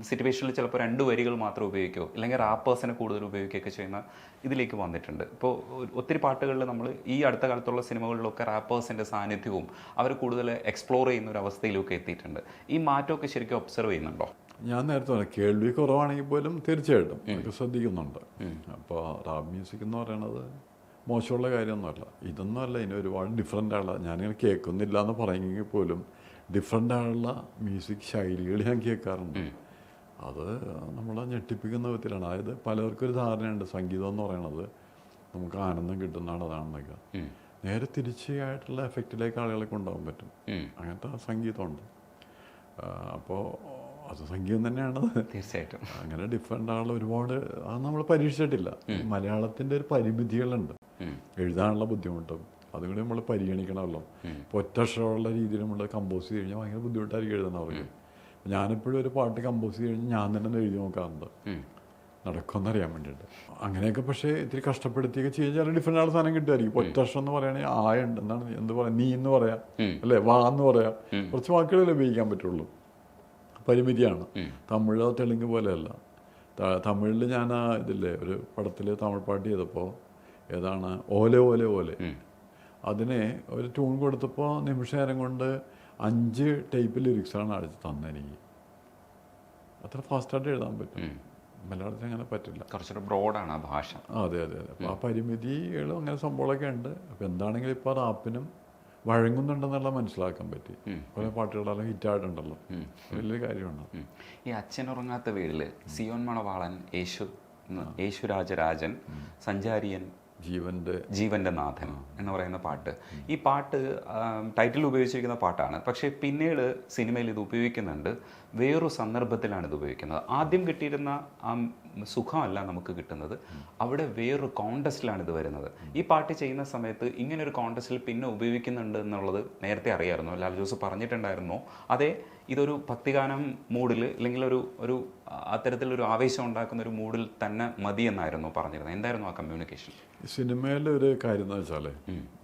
സിറ്റുവേഷനിൽ ചിലപ്പോൾ 2 വരികൾ മാത്രം ഉപയോഗിക്കുകയോ അല്ലെങ്കിൽ റാപ്പേഴ്സിനെ കൂടുതൽ ഉപയോഗിക്കുകയൊക്കെ ചെയ്യുന്ന ഇതിലേക്ക് വന്നിട്ടുണ്ട്. ഇപ്പോൾ ഒത്തിരി പാട്ടുകളിൽ നമ്മൾ ഈ അടുത്ത കാലത്തുള്ള സിനിമകളിലൊക്കെ റാപ്പേഴ്സിൻ്റെ സാന്നിധ്യവും അവർ കൂടുതൽ എക്സ്പ്ലോർ ചെയ്യുന്ന ഒരു അവസ്ഥയിലൊക്കെ എത്തിയിട്ടുണ്ട്. ഈ മാറ്റമൊക്കെ ശരിക്കും ഒബ്സർവ് ചെയ്യുന്നുണ്ടോ? ഞാൻ നേരത്തെ പറഞ്ഞു, കേൾവി കുറവാണെങ്കിൽ പോലും തീർച്ചയായിട്ടും എനിക്ക് ശ്രദ്ധിക്കുന്നുണ്ട്. അപ്പോൾ റാപ്പ് മ്യൂസിക് എന്ന് പറയണത് മോശമുള്ള കാര്യമൊന്നുമല്ല. ഇതൊന്നുമല്ല, ഇനി ഒരുപാട് ഡിഫറെൻ്റ് ആയുള്ള, ഞാനിങ്ങനെ കേൾക്കുന്നില്ല എന്ന് പറയുമെങ്കിൽ പോലും ഡിഫറെൻ്റ് ആയുള്ള മ്യൂസിക് ശൈലികൾ ഞാൻ കേൾക്കാറുണ്ട്. അത് നമ്മളെ ഞെട്ടിപ്പിക്കുന്ന വിധത്തിലാണ്. അതായത് പലർക്കൊരു ധാരണയുണ്ട് സംഗീതം എന്ന് പറയണത് നമുക്ക് ആനന്ദം കിട്ടുന്നതാണ്, അതാണെന്നൊക്കെ. നേരെ തിരിച്ചായിട്ടുള്ള എഫക്റ്റിലേക്ക് ആളുകളെ കൊണ്ടുപോകാൻ പറ്റും. അങ്ങനത്തെ സംഗീതമുണ്ട്. അപ്പോൾ അത് സംഗീതം തന്നെയാണ്. തീർച്ചയായിട്ടും അങ്ങനെ ഡിഫറെൻ്റ് ആളുള്ള ഒരുപാട് അത് നമ്മൾ പരീക്ഷിച്ചിട്ടില്ല. മലയാളത്തിൻ്റെ ഒരു പരിമിതികളുണ്ട്, എഴുതാനുള്ള ബുദ്ധിമുട്ടും അതും കൂടി നമ്മൾ പരിഗണിക്കണമല്ലോ. ഇപ്പോൾ ഒറ്റക്ഷരമുള്ള രീതിയിൽ നമ്മൾ കമ്പോസ് ചെയ്ത് കഴിഞ്ഞാൽ ഭയങ്കര ബുദ്ധിമുട്ടായിരിക്കും എഴുതുന്നവർക്ക്. ഞാനെപ്പോഴും ഒരു പാട്ട് കമ്പോസ് ചെയ്ത് കഴിഞ്ഞാൽ ഞാൻ തന്നെ എഴുതി നോക്കാറുണ്ട്, നടക്കുമെന്നറിയാൻ വേണ്ടിയിട്ട്. അങ്ങനെയൊക്കെ പക്ഷേ ഇത്തിരി കഷ്ടപ്പെടുത്തിയൊക്കെ ചെയ്യാൻ ഡിഫറെൻ്റ് ആൾ സാധനം കിട്ടുമായിരിക്കും. ഒറ്റക്ഷരം എന്ന് പറയുകയാണെങ്കിൽ ആയുണ്ട്, എന്താണ് എന്ത് പറയാം, നീ എന്ന് പറയാം, അല്ലേ, വാ എന്ന് പറയാം. കുറച്ച് വാക്കുകളല്ലേ ഉപയോഗിക്കാൻ പറ്റുള്ളൂ, പരിമിതിയാണ്. തമിഴോ തെലുങ്ക് പോലെയല്ല. തമിഴിൽ ഞാൻ ഇതില്ലേ ഒരു പടത്തിൽ തമിഴ് പാട്ട് ചെയ്തപ്പോൾ ഏതാണ് ഓലെ ഓലെ ഓലെ, അതിനെ ഒരു ട്യൂൺ കൊടുത്തപ്പോൾ നിമിഷ നേരം കൊണ്ട് 5 ടൈപ്പ് ലിറിക്സാണ് അടിച്ച് തന്നെനിക്ക്. അത്ര ഫാസ്റ്റായിട്ട് എഴുതാൻ പറ്റും. മലയാളത്തിൽ അങ്ങനെ പറ്റില്ല, കുറച്ചൊരു ബ്രോഡാണ് ആ ഭാഷ. അതെ. അപ്പോൾ ആ പരിമിതികളും അങ്ങനെ സംഭവങ്ങളൊക്കെ ഉണ്ട്. അപ്പോൾ എന്താണെങ്കിലും ഇപ്പോൾ റാപ്പിനും വഴങ്ങുന്നുണ്ടെന്നുള്ള മനസ്സിലാക്കാൻ പറ്റി. കുറേ പാട്ടുകളെല്ലാം ഹിറ്റായിട്ടുണ്ടല്ലോ, വലിയ കാര്യമാണ്. ഈ അച്ഛനുറങ്ങാത്ത വീട്ടിൽ സിയോൻ മണവാളൻ, യേശുരാജരാജൻ, സഞ്ചാരിയൻ, ജീവന്റെ നാഥൻ എന്ന് പറയുന്ന പാട്ട്, ഈ പാട്ട് ടൈറ്റിൽ ഉപയോഗിച്ചിരിക്കുന്ന പാട്ടാണ്. പക്ഷേ പിന്നീട് സിനിമയിൽ ഇത് ഉപയോഗിക്കുന്നുണ്ട്, വേറൊരു സന്ദർഭത്തിലാണ് ഇത് ഉപയോഗിക്കുന്നത്. ആദ്യം കിട്ടിയിരുന്ന ആ സുഖമല്ല നമുക്ക് കിട്ടുന്നത്, അവിടെ വേറൊരു കോണ്ടസ്റ്റിലാണ് ഇത് വരുന്നത്. ഈ പാട്ട് ചെയ്യുന്ന സമയത്ത് ഇങ്ങനൊരു കോണ്ടസ്റ്റിൽ പിന്നെ ഉപയോഗിക്കുന്നുണ്ട് എന്നുള്ളത് നേരത്തെ അറിയാമായിരുന്നു, ലാൽ ജോസ് പറഞ്ഞിട്ടുണ്ടായിരുന്നോ? അതേ ഇതൊരു ഭക്തിഗാനം മൂഡിൽ അല്ലെങ്കിൽ ഒരു അത്തരത്തിലൊരു ആവേശം ഉണ്ടാക്കുന്ന ഒരു മൂഡിൽ തന്നെ മതി എന്നായിരുന്നു പറഞ്ഞിരുന്നത്? എന്തായിരുന്നു ആ കമ്മ്യൂണിക്കേഷൻ? സിനിമയിലെ ഒരു കാര്യം എന്ന് വെച്ചാൽ,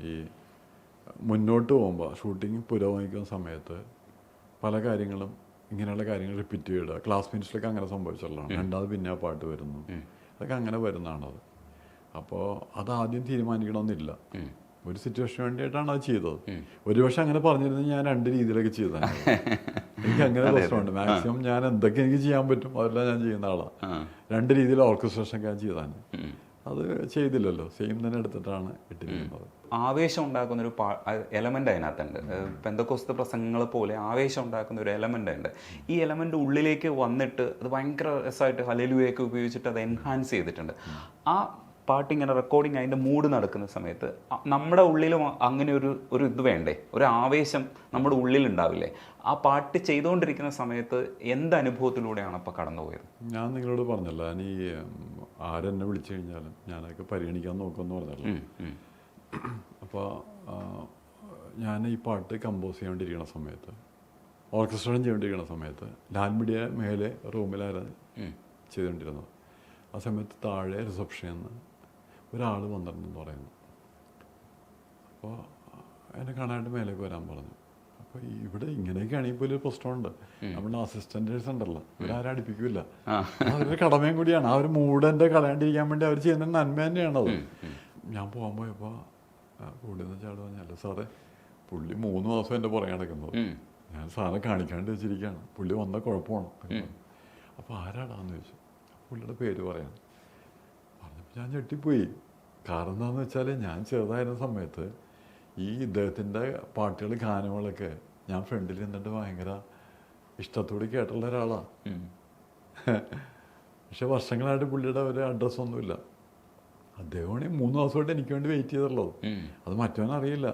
ഈ മുന്നോട്ട് പോകുമ്പോൾ ഷൂട്ടിങ് പുരോഗമിക്കുന്ന സമയത്ത് പല കാര്യങ്ങളും ഇങ്ങനെയുള്ള കാര്യങ്ങൾ റിപ്പീറ്റ് ചെയ്യുക. ക്ലാസ്മേറ്റ്സിലൊക്കെ അങ്ങനെ സംഭവിച്ചുള്ളതാണ്. രണ്ടാമത് പിന്നെ ആ പാട്ട് വരുന്നു, അതൊക്കെ അങ്ങനെ വരുന്നതാണത്. അപ്പോൾ അത് ആദ്യം തീരുമാനിക്കണമെന്നില്ല, ഒരു സിറ്റുവേഷന് വേണ്ടിയിട്ടാണ് അത് ചെയ്തത്. ഒരുപക്ഷെ അങ്ങനെ പറഞ്ഞിരുന്നെങ്കിൽ ഞാൻ 2 രീതിയിലൊക്കെ ചെയ്തതാണ്. എനിക്ക് അങ്ങനെ പ്രശ്നമുണ്ട്. മാക്സിമം ഞാൻ എന്തൊക്കെ എനിക്ക് ചെയ്യാൻ പറ്റും അതെല്ലാം ഞാൻ ചെയ്യുന്ന ആളാണ്. 2 രീതിയിൽ ഓർക്കസ്ട്രേഷനൊക്കെ ഞാൻ ചെയ്താണ്. അത് ചെയ്തില്ലല്ലോ, സെയിം തന്നെ എടുത്തിട്ടാണ് ഇട്ടിരിക്കുന്നത്. ആവേശം ഉണ്ടാക്കുന്ന ഒരു എലമെൻ്റ് അതിനകത്തുണ്ട്. പെന്തക്കോസ്ത് പ്രസംഗങ്ങൾ പോലെ ആവേശം ഉണ്ടാക്കുന്ന ഒരു എലമെൻ്റ് ഉണ്ട്. ഈ എലമെൻ്റ് ഉള്ളിലേക്ക് വന്നിട്ട് അത് ഭയങ്കര രസമായിട്ട് ഹല്ലേലൂയയൊക്കെ ഉപയോഗിച്ചിട്ട് അത് എൻഹാൻസ് ചെയ്തിട്ടുണ്ട്. ആ പാട്ടിങ്ങനെ റെക്കോർഡിങ് അതിൻ്റെ മൂഡ് നടക്കുന്ന സമയത്ത് നമ്മുടെ ഉള്ളിലും അങ്ങനെ ഒരു ഇത് വേണ്ടേ, ഒരു ആവേശം നമ്മുടെ ഉള്ളിലുണ്ടാവില്ലേ? ആ പാട്ട് ചെയ്തുകൊണ്ടിരിക്കുന്ന സമയത്ത് എന്ത് അനുഭവത്തിലൂടെയാണ് അപ്പോൾ കടന്നുപോയത്? ഞാൻ നിങ്ങളോട് പറഞ്ഞല്ലോ, ഞാൻ ഈ ആരെന്നെ വിളിച്ചു കഴിഞ്ഞാലും ഞാനൊക്കെ പരിഗണിക്കാൻ നോക്കുമെന്ന് പറഞ്ഞല്ലോ. അപ്പോൾ ഞാൻ ഈ പാട്ട് കമ്പോസ് ചെയ്തുകൊണ്ടിരിക്കുന്ന സമയത്ത്, ഓർക്കസ്ട്രേഷൻ ചെയ്തുകൊണ്ടിരിക്കുന്ന സമയത്ത് ലാൽമിഡിയ മേലെ റൂമിലായിരുന്നു ചെയ്തുകൊണ്ടിരുന്നത്. ആ സമയത്ത് താഴെ റിസപ്ഷനിൽ നിന്ന് ഒരാൾ വന്നിട്ടുണ്ടെന്ന് പറയുന്നു. അപ്പോൾ എന്നെ കാണാനായിട്ട് മേലേക്ക് വരാൻ പറഞ്ഞു. അപ്പോൾ ഇവിടെ ഇങ്ങനെയൊക്കെയാണെങ്കിൽ പോലും ഒരു പ്രശ്നമുണ്ട്. നമ്മുടെ അസിസ്റ്റൻറ്റേഴ്സ് ഉണ്ടല്ലോ, ഇവരാരും അടുപ്പിക്കില്ല. അവരുടെ കടമയും കൂടിയാണ്. ആ ഒരു മൂഡ് എൻ്റെ കളയാണ്ടിരിക്കാൻ വേണ്ടി അവർ ചെയ്യുന്ന നന്മ തന്നെയാണത്. ഞാൻ പോകാൻ പോയപ്പോൾ പുള്ളിന്ന് വെച്ചാൽ പറഞ്ഞല്ലോ, സാറേ പുള്ളി 3 മാസം എൻ്റെ പുറകെ നടക്കുന്നത്, ഞാൻ സാറെ കാണിക്കാണ്ട് വെച്ചിരിക്കുകയാണ്, പുള്ളി വന്ന കുഴപ്പമാണ്. അപ്പോൾ ആരാടാന്ന് ചോദിച്ചു. പുള്ളിയുടെ പേര് പറയാൻ പറഞ്ഞപ്പോൾ ഞാൻ ഞെട്ടിപ്പോയി. കാരണം എന്താണെന്ന് വെച്ചാൽ, ഞാൻ ചെറുതായിരുന്ന സമയത്ത് ഈ ഇദ്ദേഹത്തിൻ്റെ പാട്ടുകൾ, ഗാനങ്ങളൊക്കെ ഞാൻ ഫ്രണ്ടിൽ നിന്നിട്ട് ഭയങ്കര ഇഷ്ടത്തോടെ കേട്ടുള്ള ഒരാളാണ്. പക്ഷെ വർഷങ്ങളായിട്ട് പുള്ളിയുടെ ഒരു അഡ്രസ്സൊന്നുമില്ല. അദ്ദേഹമാണ് 3 ദിവസമായിട്ട് എനിക്ക് വേണ്ടി വെയിറ്റ് ചെയ്തിട്ടുള്ളത്. അത് മറ്റവനറിയില്ല.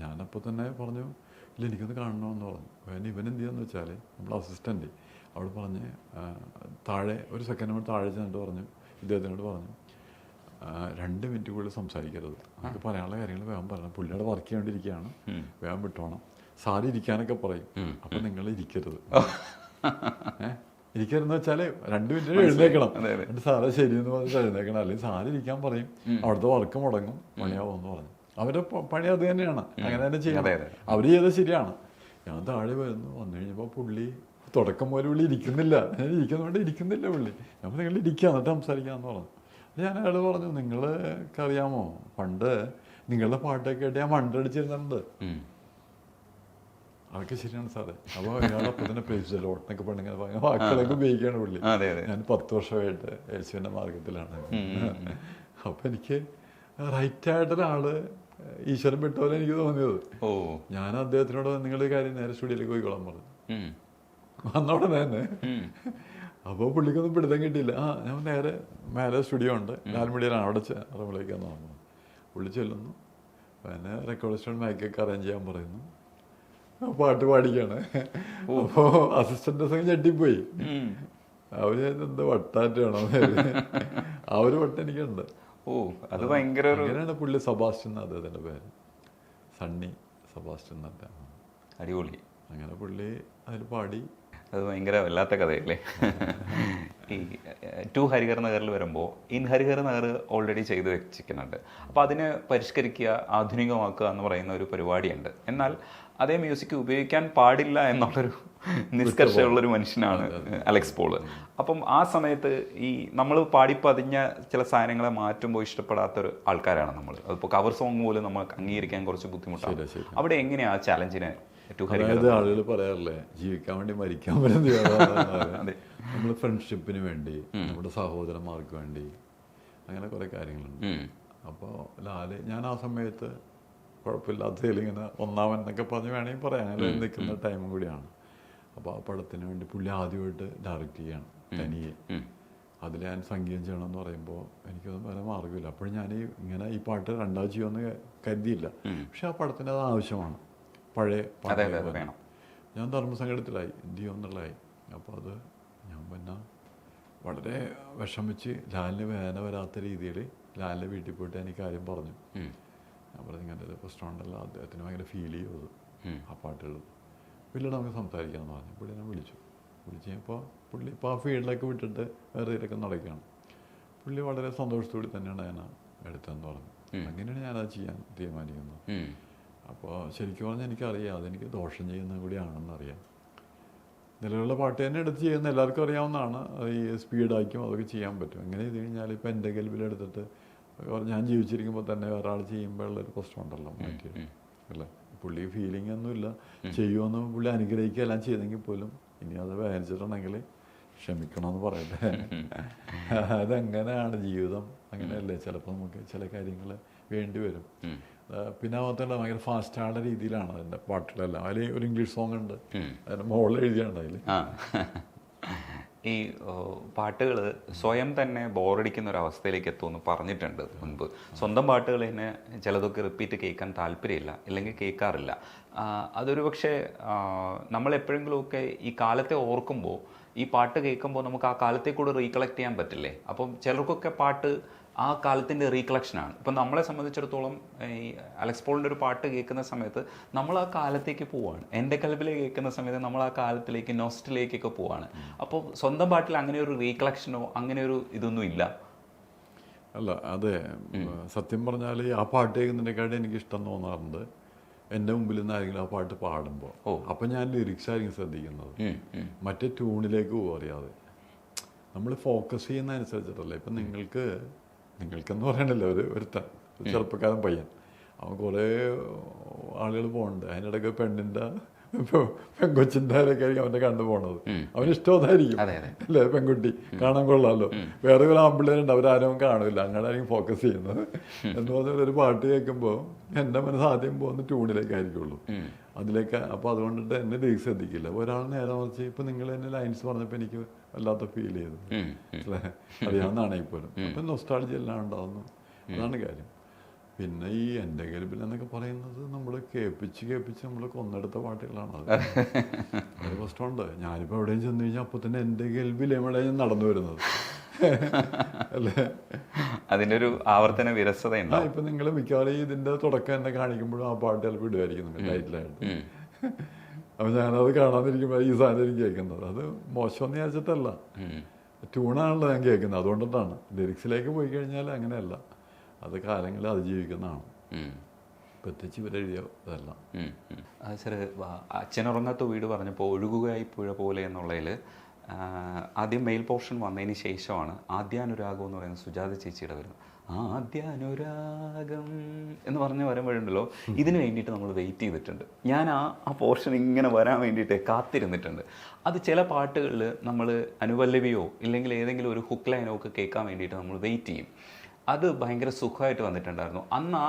ഞാനപ്പോൾ തന്നെ പറഞ്ഞു, ഇല്ല എനിക്കൊന്ന് കാണണമെന്ന് പറഞ്ഞു. ഇവൻ എന്ത് ചെയ്യാന്ന് വെച്ചാൽ, നമ്മുടെ അസിസ്റ്റൻ്റ് അവിടെ പറഞ്ഞ് താഴെ ഒരു സെക്കൻഡ് കൂടെ താഴെ ചെന്നിട്ട് പറഞ്ഞു, ഇദ്ദേഹത്തിനോട് പറഞ്ഞു, 2 മിനിറ്റ് കൂടുതൽ സംസാരിക്കരുത്, നമുക്ക് പറയാനുള്ള കാര്യങ്ങൾ വേഗം പറയണം, പുള്ളിയുടെ വർക്ക് ചെയ്യേണ്ടിയിരിക്കുകയാണ്, വേഗം വിട്ടോണം, സാറി ഇരിക്കാനൊക്കെ പറയും, അപ്പം നിങ്ങൾ ഇരിക്കരുത്. ഇരിക്കരുതെന്ന് വെച്ചാൽ 2 മിനിറ്റ് എഴുന്നേക്കണം, എന്നിട്ട് സാറേ ശരിയെന്ന് പറഞ്ഞിട്ട് എഴുന്നേക്കണം, അല്ലെങ്കിൽ സാറി ഇരിക്കാൻ പറയും, അവിടുത്തെ വർക്ക് മുടങ്ങും, പണിയാവുമെന്ന് പറഞ്ഞു. അവരുടെ പണി അത് തന്നെയാണ്, അങ്ങനെ തന്നെ ചെയ്യണം. അവർ ചെയ്തത് ശരിയാണ്. ഞാൻ താഴെ വന്നു കഴിഞ്ഞപ്പോൾ പുള്ളി തുടക്കം പോലെ പുള്ളി ഇരിക്കുന്നില്ല, ഇരിക്കുന്നില്ല പുള്ളി. അപ്പോൾ നിങ്ങൾ ഇരിക്കുക, എന്നിട്ട് സംസാരിക്കാമെന്ന് പറഞ്ഞു. ഞാൻ അയാൾ പറഞ്ഞു, നിങ്ങൾക്ക് അറിയാമോ, പണ്ട് നിങ്ങളുടെ പാട്ടൊക്കെ കേട്ട് ഞാൻ മണ്ടടിച്ചിരുന്നുണ്ട്. അതൊക്കെ ശരിയാണ് സാറേ. അപ്പോൾ അയാളപ്പോൾ തന്നെ പ്രൈസ് എന്നൊക്കെ പറഞ്ഞിങ്ങനെ പറഞ്ഞ വാക്കുകളൊക്കെ ഉപയോഗിക്കുകയാണ് പുള്ളി. ഞാൻ 10 വർഷമായിട്ട് യേശുവിൻ്റെ മാർഗത്തിലാണ്. അപ്പോൾ എനിക്ക് റൈറ്റായിട്ടൊരാള് ഈശ്വരൻ വിട്ട എനിക്ക് തോന്നിയത്. ഞാൻ അദ്ദേഹത്തിനോട് നിങ്ങൾ കാര്യം നേരെ സ്റ്റുഡിയോയിലേക്ക് പോയിക്കോളാൻ പറഞ്ഞു. വന്നോടെ തന്നെ അപ്പോൾ പുള്ളിക്കൊന്നും പിടുത്തം കിട്ടിയില്ല. ഞാൻ നേരെ മേലെ സ്റ്റുഡിയോ ഉണ്ട്, ലാൽമിഡിയിലാണ്, അവിടെ റൂമിലേക്കാന്ന് പറഞ്ഞു. പുള്ളി ചെല്ലുന്നു, പിന്നെ റെക്കോർഡ് സ്റ്റോൺ മൈക്കൊക്കെ അറേഞ്ച് ചെയ്യാൻ പറയുന്നു, പാട്ട് പാടിക്കാണ്. അപ്പോൾ അസിസ്റ്റൻ്റ് ഞെട്ടിപ്പോയി. അവർ എന്താ വട്ടാറ്റാണോ, ആ ഒരു വട്ടം എനിക്കുണ്ട്. അത് ഭയങ്കര അങ്ങനെയാണ് പുള്ളി സെബാസ്റ്റ്യൻ എന്നാണ് അദ്ദേഹത്തിൻ്റെ പേര്, സണ്ണി സെബാസ്റ്റ്യൻ എന്നല്ല. അടിപൊളി. അങ്ങനെ പുള്ളി അതിൽ പാടി. അത് ഭയങ്കര വല്ലാത്ത കഥയല്ലേ. ഈ 2 ഹരിഹർ നഗറിൽ വരുമ്പോൾ ഇൻ ഹരിഹർ നഗർ ഓൾറെഡി ചെയ്ത് വെച്ചിരിക്കുന്നുണ്ട്. അപ്പോൾ അതിനെ പരിഷ്കരിക്കുക, ആധുനികമാക്കുക എന്ന് പറയുന്ന ഒരു പരിപാടിയുണ്ട്. എന്നാൽ അതേ മ്യൂസിക് ഉപയോഗിക്കാൻ പാടില്ല എന്നുള്ളൊരു നിഷ്കർഷമുള്ളൊരു മനുഷ്യനാണ് അലക്സ് പോള്. അപ്പം ആ സമയത്ത് ഈ നമ്മൾ പാടിപ്പതിഞ്ഞ ചില സാധനങ്ങളെ മാറ്റുമ്പോൾ ഇഷ്ടപ്പെടാത്തൊരു ആൾക്കാരാണ് നമ്മൾ. അതിപ്പോൾ കവർ സോങ് പോലും നമ്മൾ അംഗീകരിക്കാൻ കുറച്ച് ബുദ്ധിമുട്ടാണ്. അവിടെ എങ്ങനെയാണ് ആ ചാലഞ്ചിനെ? അതായത് ആളുകൾ പറയാറില്ലേ, ജീവിക്കാൻ വേണ്ടി മരിക്കാൻ പറ്റുന്ന നമ്മൾ ഫ്രണ്ട്ഷിപ്പിന് വേണ്ടി, നമ്മുടെ സഹോദരന്മാർക്ക് വേണ്ടി, അങ്ങനെ കുറേ കാര്യങ്ങളുണ്ട്. അപ്പോൾ ഞാൻ ആ സമയത്ത് കുഴപ്പമില്ലാത്തതിൽ ഇങ്ങനെ ഒന്നാമൻ എന്നൊക്കെ പറഞ്ഞ് വേണമെങ്കിൽ പറയാം, അങ്ങനെ നിൽക്കുന്ന ടൈമും കൂടിയാണ്. അപ്പോൾ ആ പടത്തിന് വേണ്ടി പുള്ളി ആദ്യമായിട്ട് ഡയറക്റ്റ് ചെയ്യാണ് തനിയെ. അതിൽ ഞാൻ സംഗീതം ചെയ്യണമെന്ന് പറയുമ്പോൾ എനിക്കൊന്നും വേറെ മാർഗ്ഗമില്ല. അപ്പോൾ ഞാൻ ഇങ്ങനെ ഈ പാട്ട് രണ്ടാമത് ചെയ്യുമെന്ന് കരുതിയില്ല. പക്ഷെ ആ പടത്തിന് അത് ആവശ്യമാണ്, പഴയ പാട്ട് വേണം. ഞാൻ ധർമ്മസങ്കടത്തിലായി, എന്ത് ചെയ്യുമെന്നുള്ളതായി. അപ്പോൾ അത് ഞാൻ പിന്നെ വളരെ വിഷമിച്ച് ലാലിന് വേദന വരാത്ത രീതിയിൽ ലാലിൻ്റെ വീട്ടിൽ പോയിട്ട് എനിക്ക് കാര്യം പറഞ്ഞു. ഞാൻ പറഞ്ഞു ഇങ്ങനെ ഒരു പ്രശ്നമുണ്ടല്ലോ, അദ്ദേഹത്തിന് ഭയങ്കര ഫീൽ ചെയ്തത് ആ പാട്ടുകൾ, പിന്നീട് നമുക്ക് സംസാരിക്കാമെന്ന് പറഞ്ഞു. പുള്ളി എന്നെ വിളിച്ചു കഴിഞ്ഞപ്പോൾ പുള്ളി ഇപ്പോൾ ആ ഫീൽഡിലൊക്കെ വിട്ടിട്ട് വേറെ ഇതിലൊക്കെ നടക്കുകയാണ്. പുള്ളി വളരെ സന്തോഷത്തോടെ തന്നെയാണ് ഞാൻ എടുത്തതെന്ന് പറഞ്ഞു. അങ്ങനെയാണ് ഞാനത് ചെയ്യാൻ തീരുമാനിക്കുന്നത്. അപ്പോൾ ശരിക്കും പറഞ്ഞാൽ എനിക്കറിയാം അതെനിക്ക് ദോഷം ചെയ്യുന്നത് കൂടിയാണെന്നറിയാം. നിലവിലുള്ള പാട്ട് തന്നെ എടുത്ത് ചെയ്യുന്ന എല്ലാവർക്കും അറിയാവുന്നതാണ്. ഈ സ്പീഡാക്കും അതൊക്കെ ചെയ്യാൻ പറ്റും. എങ്ങനെ ചെയ്ത് കഴിഞ്ഞാൽ ഇപ്പോൾ എൻ്റെ കൽവിലെടുത്തിട്ട് ഞാൻ ജീവിച്ചിരിക്കുമ്പോൾ തന്നെ ഒരാൾ ചെയ്യുമ്പോഴുള്ളൊരു പ്രശ്നമുണ്ടല്ലോ മാറ്റി അല്ലേ. പുള്ളി ഫീലിംഗ് ഒന്നുമില്ല, ചെയ്യുമെന്ന് പുള്ളി അനുഗ്രഹിക്കുക എല്ലാം ചെയ്തെങ്കിൽ പോലും ഇനി അത് വേദനിച്ചിട്ടുണ്ടെങ്കിൽ ക്ഷമിക്കണമെന്ന് പറയട്ടെ. അതെങ്ങനെയാണ് ജീവിതം, അങ്ങനെയല്ലേ. ചിലപ്പോൾ നമുക്ക് ചില കാര്യങ്ങൾ വേണ്ടി വരും. പിന്നെ അതുപോലെ ഭയങ്കര ഫാസ്റ്റായ രീതിയിലാണ് അതിൻ്റെ പാട്ടുകളെല്ലാം. അതിൽ ഒരു ഇംഗ്ലീഷ് സോങ് ഉണ്ട്, അതിൻ്റെ മോളിൽ എഴുതിയാണ് അതിൽ. ഈ പാട്ടുകൾ സ്വയം തന്നെ ബോറടിക്കുന്ന ഒരു അവസ്ഥയിലേക്ക് എത്തുമെന്ന് പറഞ്ഞിട്ടുണ്ട് മുൻപ്. സ്വന്തം പാട്ടുകൾ തന്നെ ചിലതൊക്കെ റിപ്പീറ്റ് കേൾക്കാൻ താല്പര്യമില്ല, അല്ലെങ്കിൽ കേൾക്കാറില്ല. അതൊരു പക്ഷേ നമ്മളെപ്പോഴെങ്കിലുമൊക്കെ ഈ കാലത്തെ ഓർക്കുമ്പോൾ ഈ പാട്ട് കേൾക്കുമ്പോൾ നമുക്ക് ആ കാലത്തെ കൂടെ റീകളക്ട് ചെയ്യാൻ പറ്റില്ലേ. അപ്പം ചിലർക്കൊക്കെ പാട്ട് ആ കാലത്തിൻ്റെ റീകളക്ഷനാണ്. ഇപ്പം നമ്മളെ സംബന്ധിച്ചിടത്തോളം ഈ അലക്സ് പോളിൻ്റെ ഒരു പാട്ട് കേൾക്കുന്ന സമയത്ത് നമ്മൾ ആ കാലത്തേക്ക് പോവുകയാണ്. എൻ്റെ കൽബിലേക്ക് കേൾക്കുന്ന സമയത്ത് നമ്മൾ ആ കാലത്തിലേക്ക് നോസ്റ്റിലേക്കൊക്കെ പോവുകയാണ്. അപ്പോൾ സ്വന്തം പാട്ടിൽ അങ്ങനെ ഒരു റീകളക്ഷനോ അങ്ങനെ ഒരു ഇതൊന്നും ഇല്ല. അല്ല, അതെ, സത്യം പറഞ്ഞാൽ ആ പാട്ട് കേൾക്കുന്നതിനെക്കാട്ടും എനിക്ക് ഇഷ്ടം തോന്നാറുണ്ട് എൻ്റെ മുമ്പിൽ നിന്ന് ആരെങ്കിലും ആ പാട്ട് പാടുമ്പോൾ. അപ്പം ഞാൻ ലിറിക്സ് ആയിരിക്കും ശ്രദ്ധിക്കുന്നത്, മറ്റേ ട്യൂണിലേക്ക് പോകും അറിയാതെ. നമ്മൾ ഫോക്കസ് ചെയ്യുന്ന അനുസരിച്ചിട്ടല്ലേ. ഇപ്പം നിങ്ങൾക്കെന്ന് പറയണല്ലോ ഒരു ചെറുപ്പക്കാരൻ പയ്യൻ, അവൻ കുറേ ആളുകൾ പോകുന്നുണ്ട്, അതിനിടയ്ക്ക് പെണ്ണിൻ്റെ പെങ്കൊച്ചിൻ്റെ ആരൊക്കെ ആയിരിക്കും അവൻ്റെ കണ്ടു പോണത്. അവന് ഇഷ്ടമൊന്നായിരിക്കും അല്ലേ, പെൺകുട്ടി കാണാൻ കൊള്ളാമല്ലോ. വേറെ ഒരു ആമ്പിള്ളേരുണ്ട്, അവരാരും കാണില്ല, അങ്ങനെ ആയിരിക്കും ഫോക്കസ് ചെയ്യുന്നത്. എന്ന് പറഞ്ഞാൽ ഒരു പാട്ട് കേൾക്കുമ്പോൾ എൻ്റെ മനസ്സ് ആദ്യം പോകുന്ന ട്യൂണിലേക്കായിരിക്കുള്ളൂ, അതിലേക്ക്. അപ്പോൾ അതുകൊണ്ടിട്ട് എന്നെ ലിറിക്സ് ശ്രദ്ധിക്കില്ല. ഒരാൾ നേരെ മറിച്ച് ഇപ്പം നിങ്ങൾ എന്നെ ലൈൻസ് പറഞ്ഞപ്പോൾ എനിക്ക് വല്ലാത്ത ഫീൽ ചെയ്തു അല്ലേ, അറിയാവുന്നതാണെങ്കിൽ. അപ്പം നൊസ്റ്റാൾജി എല്ലാം ഉണ്ടാകുന്നു, അതാണ് കാര്യം. പിന്നെ ഈ എൻ്റെ കൽബിൽ എന്നൊക്കെ പറയുന്നത് നമ്മൾ കേൾപ്പിച്ച് നമ്മൾ കൊന്നെടുത്ത പാട്ടുകളാണ്. അത് പ്രശ്നമുണ്ട്. ഞാനിപ്പോൾ എവിടെയും ചെന്ന് കഴിഞ്ഞാൽ അപ്പോൾ തന്നെ എൻ്റെ കൽബിൽ എവിടെയും നടന്നു വരുന്നത് അല്ലേ. അതിൻ്റെ ഒരു ആവർത്തന വിരസതയുണ്ട്. ഇപ്പം നിങ്ങൾ മിക്കവാറും ഇതിൻ്റെ തുടക്കം എന്നെ കാണിക്കുമ്പോഴും ആ പാട്ട് ചിലപ്പോൾ ഇടുമായിരിക്കും ടൈറ്റിലായിട്ട്. അപ്പം ഞാനത് കാണാതിരിക്കുമ്പോൾ ഈ സാധനം എനിക്ക് കേൾക്കുന്നത്. അത് മോശമെന്ന് വിചാരിച്ചിട്ടല്ല, ട്യൂണാണല്ലോ ഞാൻ കേൾക്കുന്നത്, അതുകൊണ്ടിട്ടാണ്. ലിറിക്സിലേക്ക് പോയി കഴിഞ്ഞാൽ അങ്ങനെയല്ല, അത് കാലങ്ങളിൽ അതിജീവിക്കുന്നതാണ്. പ്രത്യേകിച്ച് ഇവരെഴുതിയ അതല്ല. സാർ, അച്ഛനുറങ്ങാത്ത വീട് പറഞ്ഞപ്പോൾ ഒഴുകുകയായി പുഴ പോലെ എന്നുള്ളതിൽ ആദ്യം മെയിൽ പോർഷൻ വന്നതിന് ശേഷമാണ് ആദ്യാനുരാഗം എന്ന് പറയുന്ന സുജാത ചേച്ചിയുടെ വരുന്നത്. ആദ്യാനുരാഗം എന്ന് പറഞ്ഞ് വരുമ്പോഴുണ്ടല്ലോ, ഇതിന് വേണ്ടിയിട്ട് നമ്മൾ വെയിറ്റ് ചെയ്തിട്ടുണ്ട്. ഞാൻ ആ പോർഷൻ ഇങ്ങനെ വരാൻ വേണ്ടിയിട്ട് കാത്തിരുന്നിട്ടുണ്ട്. അത് ചില പാട്ടുകളിൽ നമ്മൾ അനുപല്ലവിയോ ഇല്ലെങ്കിൽ ഏതെങ്കിലും ഒരു ഹുക്ക് ലൈനോ ഒക്കെ കേൾക്കാൻ വേണ്ടിയിട്ട് നമ്മൾ വെയിറ്റ് ചെയ്യും. അത് ഭയങ്കര സുഖമായിട്ട് വന്നിട്ടുണ്ടായിരുന്നു. അന്ന്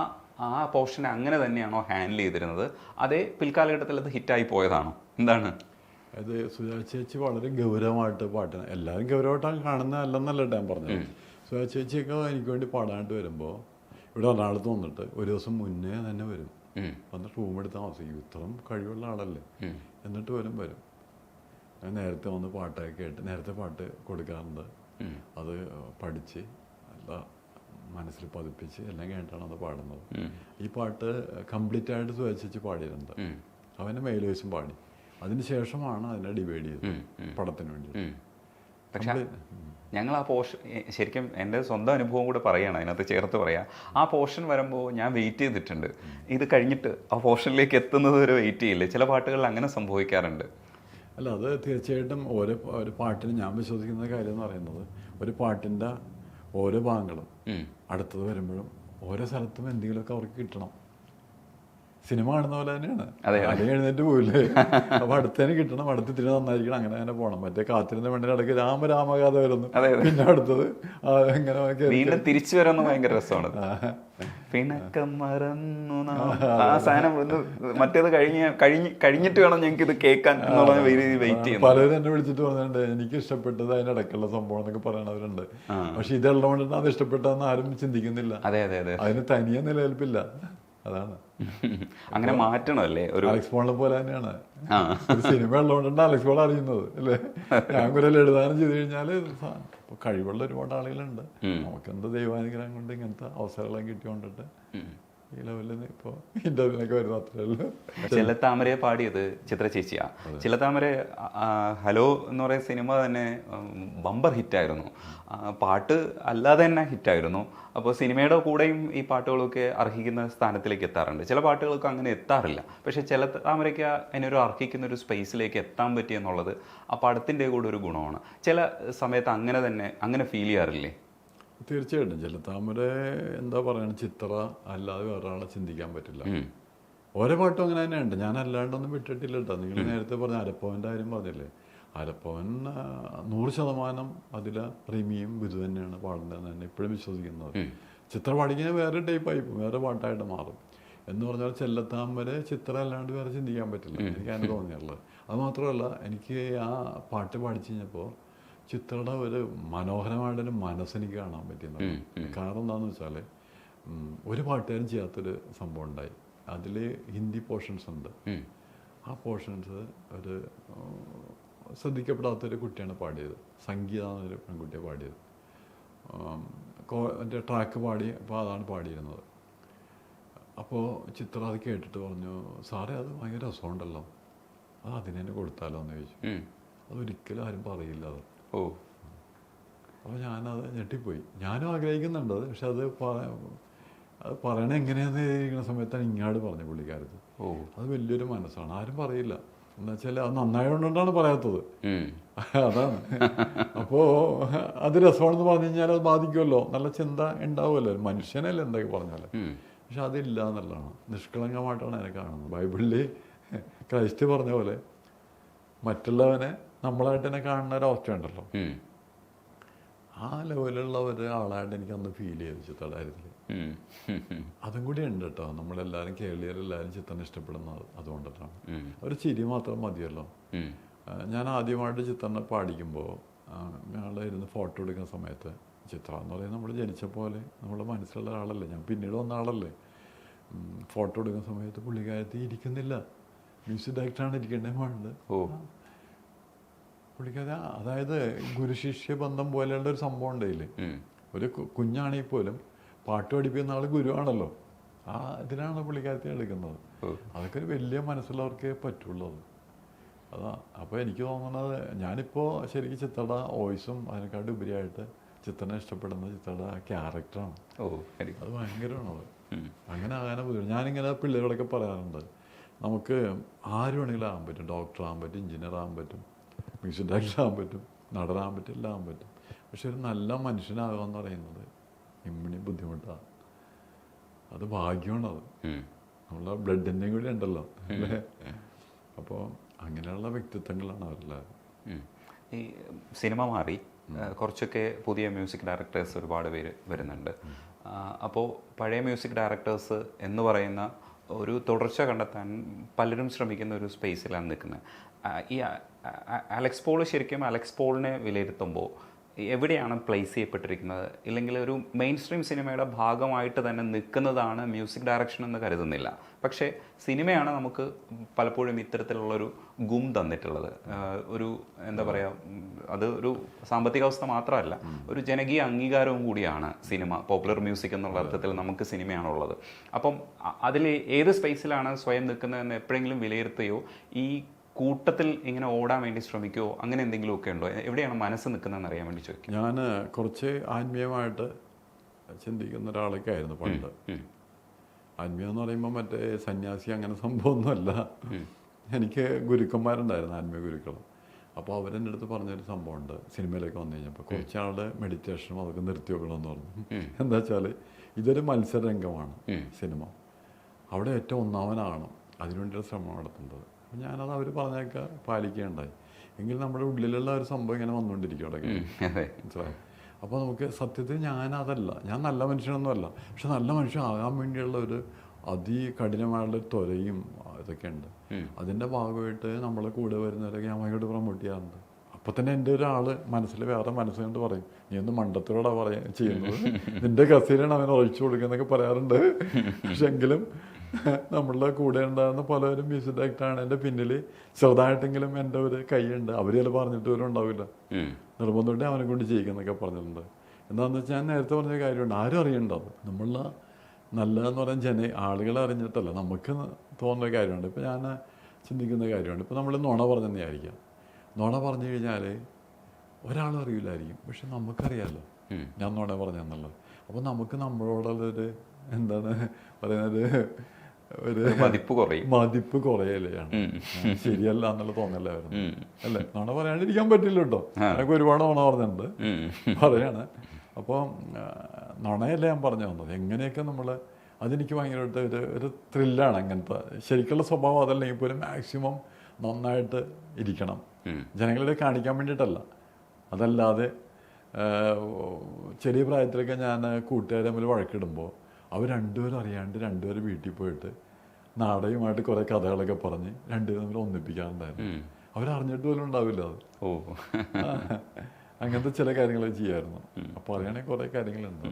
ആ പോർഷനെ അങ്ങനെ തന്നെയാണോ ഹാൻഡിൽ ചെയ്തിരുന്നത്, അതേ പിൽക്കാലഘട്ടത്തിൽ അത് ഹിറ്റായി പോയതാണോ, എന്താണ്? അത് സുജാത ചേച്ചി വളരെ ഗൗരവമായിട്ട് പാട്ടിന്, എല്ലാവരും ഗൗരവമായിട്ടാണ് കാണുന്നതല്ലെന്നല്ല ഞാൻ പറഞ്ഞത്. സുജാത ചേച്ചിയൊക്കെ എനിക്ക് വേണ്ടി പാടാനായിട്ട് വരുമ്പോൾ ഇവിടെ എറണാകുളത്ത് വന്നിട്ട് ഒരു ദിവസം മുന്നേ തന്നെ വരും, വന്നിട്ട് റൂം എടുത്ത് താമസിക്കും. ഇത്രയും കഴിവുള്ള ആളല്ലേ, എന്നിട്ട് വരും. ഞാൻ നേരത്തെ വന്ന് പാട്ടൊക്കെ കേട്ട് നേരത്തെ പാട്ട് കൊടുക്കാറുണ്ട്. അത് പഠിച്ച് നല്ല മനസ്സിൽ പതിപ്പിച്ച് എല്ലാം കേട്ടാണ് അത് പാടുന്നത്. ഈ പാട്ട് കംപ്ലീറ്റ് ആയിട്ട് സുജാത പാടിയിട്ടുണ്ട്. അവൻ്റെ മെയിൽ വോയിസും പാടി. അതിന് ശേഷമാണ് അതിനെ ഡിവൈഡ് ചെയ്തത് പടത്തിന് വേണ്ടി. പക്ഷേ ഞങ്ങൾ ആ പോർഷൻ, ശരിക്കും എൻ്റെ സ്വന്തം അനുഭവം കൂടെ പറയുകയാണ് അതിനകത്ത് ചേർത്ത് പറയാം. ആ പോർഷൻ വരുമ്പോൾ ഞാൻ വെയിറ്റ് ചെയ്തിട്ടുണ്ട്. ഇത് കഴിഞ്ഞിട്ട് ആ പോർഷനിലേക്ക് എത്തുന്നത് വരെ വെയിറ്റ് ചെയ്യില്ലേ? ചില പാട്ടുകളിൽ അങ്ങനെ സംഭവിക്കാറുണ്ട്. അല്ല, അത് തീർച്ചയായിട്ടും ഒരു പാട്ടിന് ഞാൻ വിശ്വസിക്കുന്ന കാര്യം എന്ന് പറയുന്നത്, ഒരു പാട്ടിൻ്റെ ഓരോ ഭാഗങ്ങളും അടുത്തത് വരുമ്പോഴും ഓരോ സ്ഥലത്തും എന്തെങ്കിലുമൊക്കെ അവർക്ക് കിട്ടണം. സിനിമ കാണുന്ന പോലെ തന്നെയാണ്. അതെ. അല്ലെങ്കിൽ എഴുന്നേറ്റ് പോയില്ലേ. അപ്പോൾ അടുത്തതിന് കിട്ടണം, അടുത്തിരി നന്നായിരിക്കണം, അങ്ങനെ അങ്ങനെ പോകണം. മറ്റേ കാത്തിരുന്ന വേണ്ടി ഇടയ്ക്ക് രാമകഥ വരുന്നു, പിന്നെ അടുത്തത് എങ്ങനെ വീണ്ടും തിരിച്ചു വരാന്ന് ഭയങ്കര രസമാണ്. പിണക്കം മറന്നു ആ സാധനം മറ്റേത് കഴിഞ്ഞിട്ട് വേണം ഞങ്ങൾക്ക് ഇത് കേൾക്കാൻ എന്നുള്ള വെയിറ്റ് ചെയ്യുന്നു. പലരും എന്നെ വിളിച്ചിട്ട് പറഞ്ഞിട്ടുണ്ട് എനിക്ക് ഇഷ്ടപ്പെട്ടത് അതിനിടയ്ക്കുള്ള സംഭവം എന്നൊക്കെ പറയണവരുണ്ട്. പക്ഷെ ഇതുള്ളതുകൊണ്ടിട്ട് അത് ഇഷ്ടപ്പെട്ടതെന്ന് ആരും ചിന്തിക്കുന്നില്ല. അതെ അതെ അതെ, അതിന് തനിയെ നിലനിൽപ്പില്ല. അതാണ് അങ്ങനെ മാറ്റണമല്ലേ. ഒരു അലക്സ് പോളിനെ പോലെ തന്നെയാണ്. ഒരു സിനിമ ഉള്ളതുകൊണ്ടാണ് അലക്സ് പോൾ അറിയുന്നത് അല്ലേ. ഞാൻ കുറെ എഴുതാനും ചെയ്ത് കഴിഞ്ഞാൽ കഴിവുള്ള ഒരുപാട് ആളുകളുണ്ട്. നമുക്കെന്ത് ദൈവാനുഗ്രഹം കൊണ്ട് ഇങ്ങനത്തെ അവസരങ്ങളും കിട്ടിക്കൊണ്ടിട്ട് ഈ ലെവലിൽ ഇപ്പോൾ ഇന്റർവ്യൂവിനൊക്കെ വരുന്ന അത്രേ ഉള്ളൂ. ചിലത്താമരയെ പാടിയത് ചിത്ര ചേച്ചിയാ. ചിലത്താമര ഹലോ എന്ന് പറയുന്ന സിനിമ തന്നെ ബമ്പർ ഹിറ്റായിരുന്നു. പാട്ട് അല്ലാതെ തന്നെ ഹിറ്റായിരുന്നു. അപ്പോൾ സിനിമയുടെ കൂടെയും ഈ പാട്ടുകളൊക്കെ അർഹിക്കുന്ന സ്ഥാനത്തിലേക്ക് എത്താറുണ്ട്. ചില പാട്ടുകൾക്ക് അങ്ങനെ എത്താറില്ല. പക്ഷേ ചിലത്താമരയ്ക്ക് അതിനൊരു അർഹിക്കുന്ന ഒരു സ്പേസിലേക്ക് എത്താൻ പറ്റിയെന്നുള്ളത് ആ പടത്തിൻ്റെ കൂടെ ഒരു ഗുണമാണ്. ചില സമയത്ത് അങ്ങനെ ഫീൽ ചെയ്യാറില്ലേ? തീർച്ചയായിട്ടും. ചിലത്താമര എന്താ പറയുക, ചിത്ര അല്ലാതെ വേറൊരാളെ ചിന്തിക്കാൻ പറ്റില്ല. ഓരോ പാട്ടും അങ്ങനെ തന്നെയുണ്ട്. ഞാൻ അല്ലാണ്ടൊന്നും വിട്ടിട്ടില്ല കേട്ടോ. നിങ്ങൾ നേരത്തെ പറഞ്ഞ അരപ്പവൻ്റെ കാര്യം പറഞ്ഞില്ലേ, അരപ്പവൻ 100% അതിൽ റിമിയും ബിജു തന്നെയാണ് പാടുന്നതെന്ന് തന്നെ ഇപ്പോഴും വിശ്വസിക്കുന്നത്. ചിത്ര പാടിക്കാൻ വേറെ ടൈപ്പായി വേറെ പാട്ടായിട്ട് മാറും. എന്ന് പറഞ്ഞാൽ ചെല്ലത്താമര ചിത്ര അല്ലാണ്ട് വേറെ ചിന്തിക്കാൻ പറ്റില്ല. എനിക്ക് അങ്ങനെ തോന്നിയുള്ളത്. അതുമാത്രമല്ല, എനിക്ക് ആ പാട്ട് പാടിച്ചു കഴിഞ്ഞപ്പോൾ ചിത്രയുടെ ഒരു മനോഹരമായിട്ടൊരു മനസ്സെനിക്ക് കാണാൻ പറ്റുന്നത്. കാരണം എന്താണെന്ന് വെച്ചാൽ ഒരു പാട്ടുകാരും ചെയ്യാത്തൊരു സംഭവം ഉണ്ടായി. അതിൽ ഹിന്ദി പോർഷൻസ് ഉണ്ട്. ആ പോർഷൻസ് ഒരു ശ്രദ്ധിക്കപ്പെടാത്തൊരു കുട്ടിയാണ് പാടിയത്. സംഗീത എന്നൊരു പെൺകുട്ടിയാണ് പാടിയത്. എൻ്റെ ട്രാക്ക് പാടി, അപ്പോൾ അതാണ് പാടിയിരുന്നത്. അപ്പോൾ ചിത്ര അത് കേട്ടിട്ട് പറഞ്ഞു, സാറേ അത് ഭയങ്കര രസമുണ്ടല്ലോ, അത് അതിനെ കൊടുത്താലോ എന്ന് ചോദിച്ചു. അതൊരിക്കലും ആരും പറയില്ല അത്. അപ്പോൾ ഞാനത് ഞെട്ടിപ്പോയി. ഞാനും ആഗ്രഹിക്കുന്നുണ്ട് അത്. പക്ഷെ അത് പറയണ എങ്ങനെയാണെന്ന് ഇരിക്കുന്ന സമയത്താണ് ഇങ്ങാട് പറഞ്ഞു പുള്ളിക്കാരത്ത്. അത് വലിയൊരു മനസ്സാണ്, ആരും പറയില്ല. എന്ന് വെച്ചാൽ അത് നന്നായതുകൊണ്ടാണ് പറയാത്തത്. അതാണ്. അപ്പോൾ അത് രസമാണെന്ന് പറഞ്ഞു കഴിഞ്ഞാൽ അത് ബാധിക്കുമല്ലോ, നല്ല ചിന്ത ഉണ്ടാവുമല്ലോ, മനുഷ്യനല്ലേ എന്തൊക്കെ പറഞ്ഞാൽ. പക്ഷെ അതില്ല എന്നുള്ളതാണ്. നിഷ്കളങ്കമായിട്ടാണ് അതിനെ കാണുന്നത്. ബൈബിളിൽ ക്രൈസ്റ്റ് പറഞ്ഞ പോലെ മറ്റുള്ളവനെ നമ്മളായിട്ട് തന്നെ കാണുന്ന ഒരവസ്ഥ ഉണ്ടല്ലോ, ആ ലെവലുള്ള ഒരാളായിട്ട് എനിക്കന്ന് ഫീൽ ചെയ്തു ചിത്രയുടെ കാര്യത്തിൽ. അതും കൂടി ഉണ്ട് കേട്ടോ. നമ്മളെല്ലാവരും കേരളീയരെല്ലാവരും ചിത്രം ഇഷ്ടപ്പെടുന്നത് അതുകൊണ്ടിട്ടാണ്. ഒരു ചിരി മാത്രം മതിയല്ലോ. ഞാൻ ആദ്യമായിട്ട് ചിത്രനെ പാടിക്കുമ്പോൾ ഞങ്ങൾ ഇരുന്ന് ഫോട്ടോ എടുക്കുന്ന സമയത്ത് ചിത്ര എന്ന് പറയുന്നത് നമ്മൾ ജനിച്ച പോലെ നമ്മുടെ മനസ്സിലുള്ള ആളല്ലേ, ഞാൻ പിന്നീട് വന്ന ആളല്ലേ. ഫോട്ടോ എടുക്കുന്ന സമയത്ത് പുള്ളിക്കാരത്തി ഇരിക്കുന്നില്ല, മ്യൂസിക് ഡയറക്ടറാണ് ഇരിക്കേണ്ടത് വേണ്ടത്. പുള്ളിക്കാരി അതായത് ഗുരുശിഷ്യ ബന്ധം പോലെയുള്ള ഒരു സംഭവം ഉണ്ടായില്ലേ. ഒരു കുഞ്ഞാണെങ്കിൽ പോലും പാട്ട് പഠിപ്പിക്കുന്ന ആൾ ഗുരുവാണല്ലോ. ആ ഇതിലാണ് പുള്ളിക്കാരത്തെ എടുക്കുന്നത്. അതൊക്കെ ഒരു വലിയ മനസ്സുള്ളവർക്കേ പറ്റുള്ളൂ. അതാ. അപ്പോൾ എനിക്ക് തോന്നുന്നത് ഞാനിപ്പോൾ ശരിക്കും ചിത്രയുടെ വോയിസും അതിനെക്കാട്ടും ഉപരിയായിട്ട് ചിത്രനെ ഇഷ്ടപ്പെടുന്ന ചിത്രയുടെ ക്യാരക്ടറാണ്. അത് ഭയങ്കരമാണത്. അങ്ങനെ ബുദ്ധിമുട്ട്. ഞാനിങ്ങനെ പിള്ളേരോടൊക്കെ പറയാറുണ്ട്, നമുക്ക് ആര് വേണമെങ്കിലും ആകാൻ പറ്റും. ഡോക്ടർ ആകാൻ പറ്റും, എഞ്ചിനീയർ ആകാൻ പറ്റും, മ്യൂസിക് ഡയറക്ടർ ആകാൻ പറ്റും, നടനാകാൻ പറ്റും, എല്ലാം ആകാൻ പറ്റും. പക്ഷെ ഒരു നല്ല മനുഷ്യനാകുക എന്ന് പറയുന്നത് ഇമ്മിണി ബുദ്ധിമുട്ടാണ്. അത് ഭാഗ്യമാണത്. നമ്മളെ ബ്ലഡിൻ്റെയും കൂടി ഉണ്ടല്ലോ അല്ലേ. അപ്പോൾ അങ്ങനെയുള്ള വ്യക്തിത്വങ്ങളാണ് അവരെല്ലാവരും. ഈ സിനിമ മാറി കുറച്ചൊക്കെ പുതിയ മ്യൂസിക് ഡയറക്ടേഴ്സ് ഒരുപാട് പേര് വരുന്നുണ്ട്. അപ്പോൾ പഴയ മ്യൂസിക് ഡയറക്ടേഴ്സ് എന്ന് പറയുന്ന ഒരു തുടർച്ച കണ്ടെത്താൻ പലരും ശ്രമിക്കുന്ന ഒരു സ്പേസിലാണ് നിൽക്കുന്നത്. ഈ അലക്സ് പോൾ ശരിക്കും അലക്സ് പോളിനെ വിലയിരുത്തുമ്പോൾ എവിടെയാണ് പ്ലേസ് ചെയ്യപ്പെട്ടിരിക്കുന്നത്? ഇല്ലെങ്കിൽ ഒരു മെയിൻ സ്ട്രീം സിനിമയുടെ ഭാഗമായിട്ട് തന്നെ നിൽക്കുന്നതാണ് മ്യൂസിക് ഡയറക്ഷൻ എന്ന് കരുതുന്നില്ല. പക്ഷേ സിനിമയാണ് നമുക്ക് പലപ്പോഴും ഇത്തരത്തിലുള്ളൊരു ഗും തന്നിട്ടുള്ളത്. ഒരു എന്താ പറയുക, അത് ഒരു സാമ്പത്തികാവസ്ഥ മാത്രമല്ല, ഒരു ജനകീയ അംഗീകാരവും കൂടിയാണ് സിനിമ. പോപ്പുലർ മ്യൂസിക് എന്നുള്ള അർത്ഥത്തിൽ നമുക്ക് സിനിമയാണുള്ളത്. അപ്പം അതിൽ ഏത് സ്പേസിലാണ് സ്വയം നിൽക്കുന്നതെന്ന് എപ്പോഴെങ്കിലും വിലയിരുത്തുകയോ ഈ കൂട്ടത്തിൽ ഇങ്ങനെ ഓടാൻ വേണ്ടി ശ്രമിക്കുമോ, അങ്ങനെ എന്തെങ്കിലുമൊക്കെ ഉണ്ടോ? എവിടെയാണ് മനസ്സ് നിൽക്കുന്നതെന്ന് അറിയാൻ വേണ്ടി ചോദിക്കും. ഞാൻ കുറച്ച് ആത്മീയമായിട്ട് ചിന്തിക്കുന്ന ഒരാളൊക്കെ ആയിരുന്നു പണ്ട്. ആത്മീയം എന്ന് പറയുമ്പോൾ മറ്റേ സന്യാസി അങ്ങനെ സംഭവമൊന്നുമല്ല. എനിക്ക് ഗുരുക്കന്മാരുണ്ടായിരുന്നു, ആത്മീയ ഗുരുക്കൾ. അപ്പോൾ അവരെൻ്റെ അടുത്ത് പറഞ്ഞൊരു സംഭവമുണ്ട്. സിനിമയിലേക്ക് വന്നു കഴിഞ്ഞപ്പോൾ കുറച്ചാളുടെ മെഡിറ്റേഷനും അതൊക്കെ നിർത്തി വെക്കണമെന്ന് പറഞ്ഞു. എന്താ വെച്ചാൽ ഇതൊരു മത്സരരംഗമാണ് സിനിമ. അവിടെ ഏറ്റവും ഒന്നാമനാകണം, അതിനുവേണ്ടിയുള്ള ശ്രമം നടത്തേണ്ടത്. അപ്പം ഞാനത് അവർ പറഞ്ഞൊക്കെ പാലിക്കുകയുണ്ടായി. എങ്കിൽ നമ്മുടെ ഉള്ളിലുള്ള ഒരു സംഭവം ഇങ്ങനെ വന്നുകൊണ്ടിരിക്കും ഇടയ്ക്ക്, മനസ്സിലായി. അപ്പോൾ നമുക്ക് സത്യത്തിൽ ഞാനതല്ല, ഞാൻ നല്ല മനുഷ്യനൊന്നുമല്ല, പക്ഷെ നല്ല മനുഷ്യൻ ആകാൻ വേണ്ടിയുള്ള ഒരു അതികഠിനമായുള്ള ത്വരയും ഇതൊക്കെ ഉണ്ട്. അതിൻ്റെ ഭാഗമായിട്ട് നമ്മളെ കൂടെ വരുന്നവരൊക്കെ ഞാൻ ഭയങ്കര പ്രൊമോട്ട് ചെയ്യാറുണ്ട്. അപ്പോൾ തന്നെ എൻ്റെ ഒരാൾ മനസ്സിൽ വേറെ മനസ്സുകൊണ്ട് പറയും, നീ ഒന്ന് മണ്ടത്തോടെ ചെയ്യുന്നത്, നിൻ്റെ കസേരയാണ് അവൻ ഒഴിച്ചു കൊടുക്കുന്നൊക്കെ പറയാറുണ്ട്. പക്ഷെ എങ്കിലും നമ്മളുടെ കൂടെ ഉണ്ടാകുന്ന പലരും മ്യൂസിക് ഡയറക്ടറാണ് എൻ്റെ പിന്നിൽ ചെറുതായിട്ടെങ്കിലും എൻ്റെ ഒരു കൈയുണ്ട്. അവർ ചില പറഞ്ഞിട്ട് പോലും ഉണ്ടാവില്ല, നിർബന്ധമായിട്ട് അവനെ കൊണ്ട് ചെയ്യിക്കുന്നൊക്കെ പറഞ്ഞിട്ടുണ്ട്. എന്താണെന്ന് വെച്ചാൽ ഞാൻ നേരത്തെ പറഞ്ഞ കാര്യമുണ്ട്, ആരും അറിയണ്ടാവും. നമ്മളുടെ നല്ലതെന്ന് പറയാൻ ആളുകളെ അറിഞ്ഞിട്ടല്ല, നമുക്ക് തോന്നുന്ന കാര്യമുണ്ട്. ഇപ്പോൾ ഞാൻ ചിന്തിക്കുന്ന കാര്യമുണ്ട്. ഇപ്പോൾ നമ്മൾ നുണ പറഞ്ഞെന്ന് വിചാരിക്കാം. നുണ പറഞ്ഞു കഴിഞ്ഞാൽ ഒരാളും അറിയില്ലായിരിക്കും, പക്ഷെ നമുക്കറിയാമല്ലോ ഞാൻ നുണ പറഞ്ഞെന്നുള്ളത്. അപ്പോൾ നമുക്ക് നമ്മളോടുള്ളൊരു എന്താണ് പറയുന്നത്, ഒരു മതിപ്പ് കുറയലാണ്, ശരിയല്ല എന്നുള്ള തോന്നല്ലേ വരുന്നത്, അല്ലേ? നുണ പറയാണ്ടിരിക്കാൻ പറ്റില്ല കേട്ടോ, എനിക്ക് ഒരുപാട് നുണ പറഞ്ഞിട്ടുണ്ട്, പറയാണ്. അപ്പോൾ നുണയല്ല ഞാൻ പറഞ്ഞു വന്നത്, എങ്ങനെയൊക്കെ നമ്മൾ, അതെനിക്ക് ഭയങ്കരമായിട്ട് ഒരു ത്രില്ലാണ്. അങ്ങനത്തെ ശരിക്കുള്ള സ്വഭാവം അതല്ലെങ്കിൽ പോലും മാക്സിമം നന്നായിട്ട് ഇരിക്കണം, ജനങ്ങളെ കാണിക്കാൻ വേണ്ടിയിട്ടല്ല. അതല്ലാതെ ചെറിയ പ്രായത്തിലൊക്കെ ഞാൻ കൂട്ടുകാരെ തമ്മിൽ വഴക്കിടുമ്പോൾ അവർ രണ്ടുപേരും അറിയാണ്ട് രണ്ടുപേരും വീട്ടിൽ പോയിട്ട് നാടകമായിട്ട് കുറേ കഥകളൊക്കെ പറഞ്ഞ് രണ്ടുപേരും തമ്മിൽ ഒന്നിപ്പിക്കാറുണ്ടായിരുന്നു. അവരറിഞ്ഞിട്ട് പോലും ഉണ്ടാവില്ല അത്. അങ്ങനത്തെ ചില കാര്യങ്ങളൊക്കെ ചെയ്യായിരുന്നു. അപ്പോൾ അറിയണമെങ്കിൽ കുറേ കാര്യങ്ങളുണ്ട്.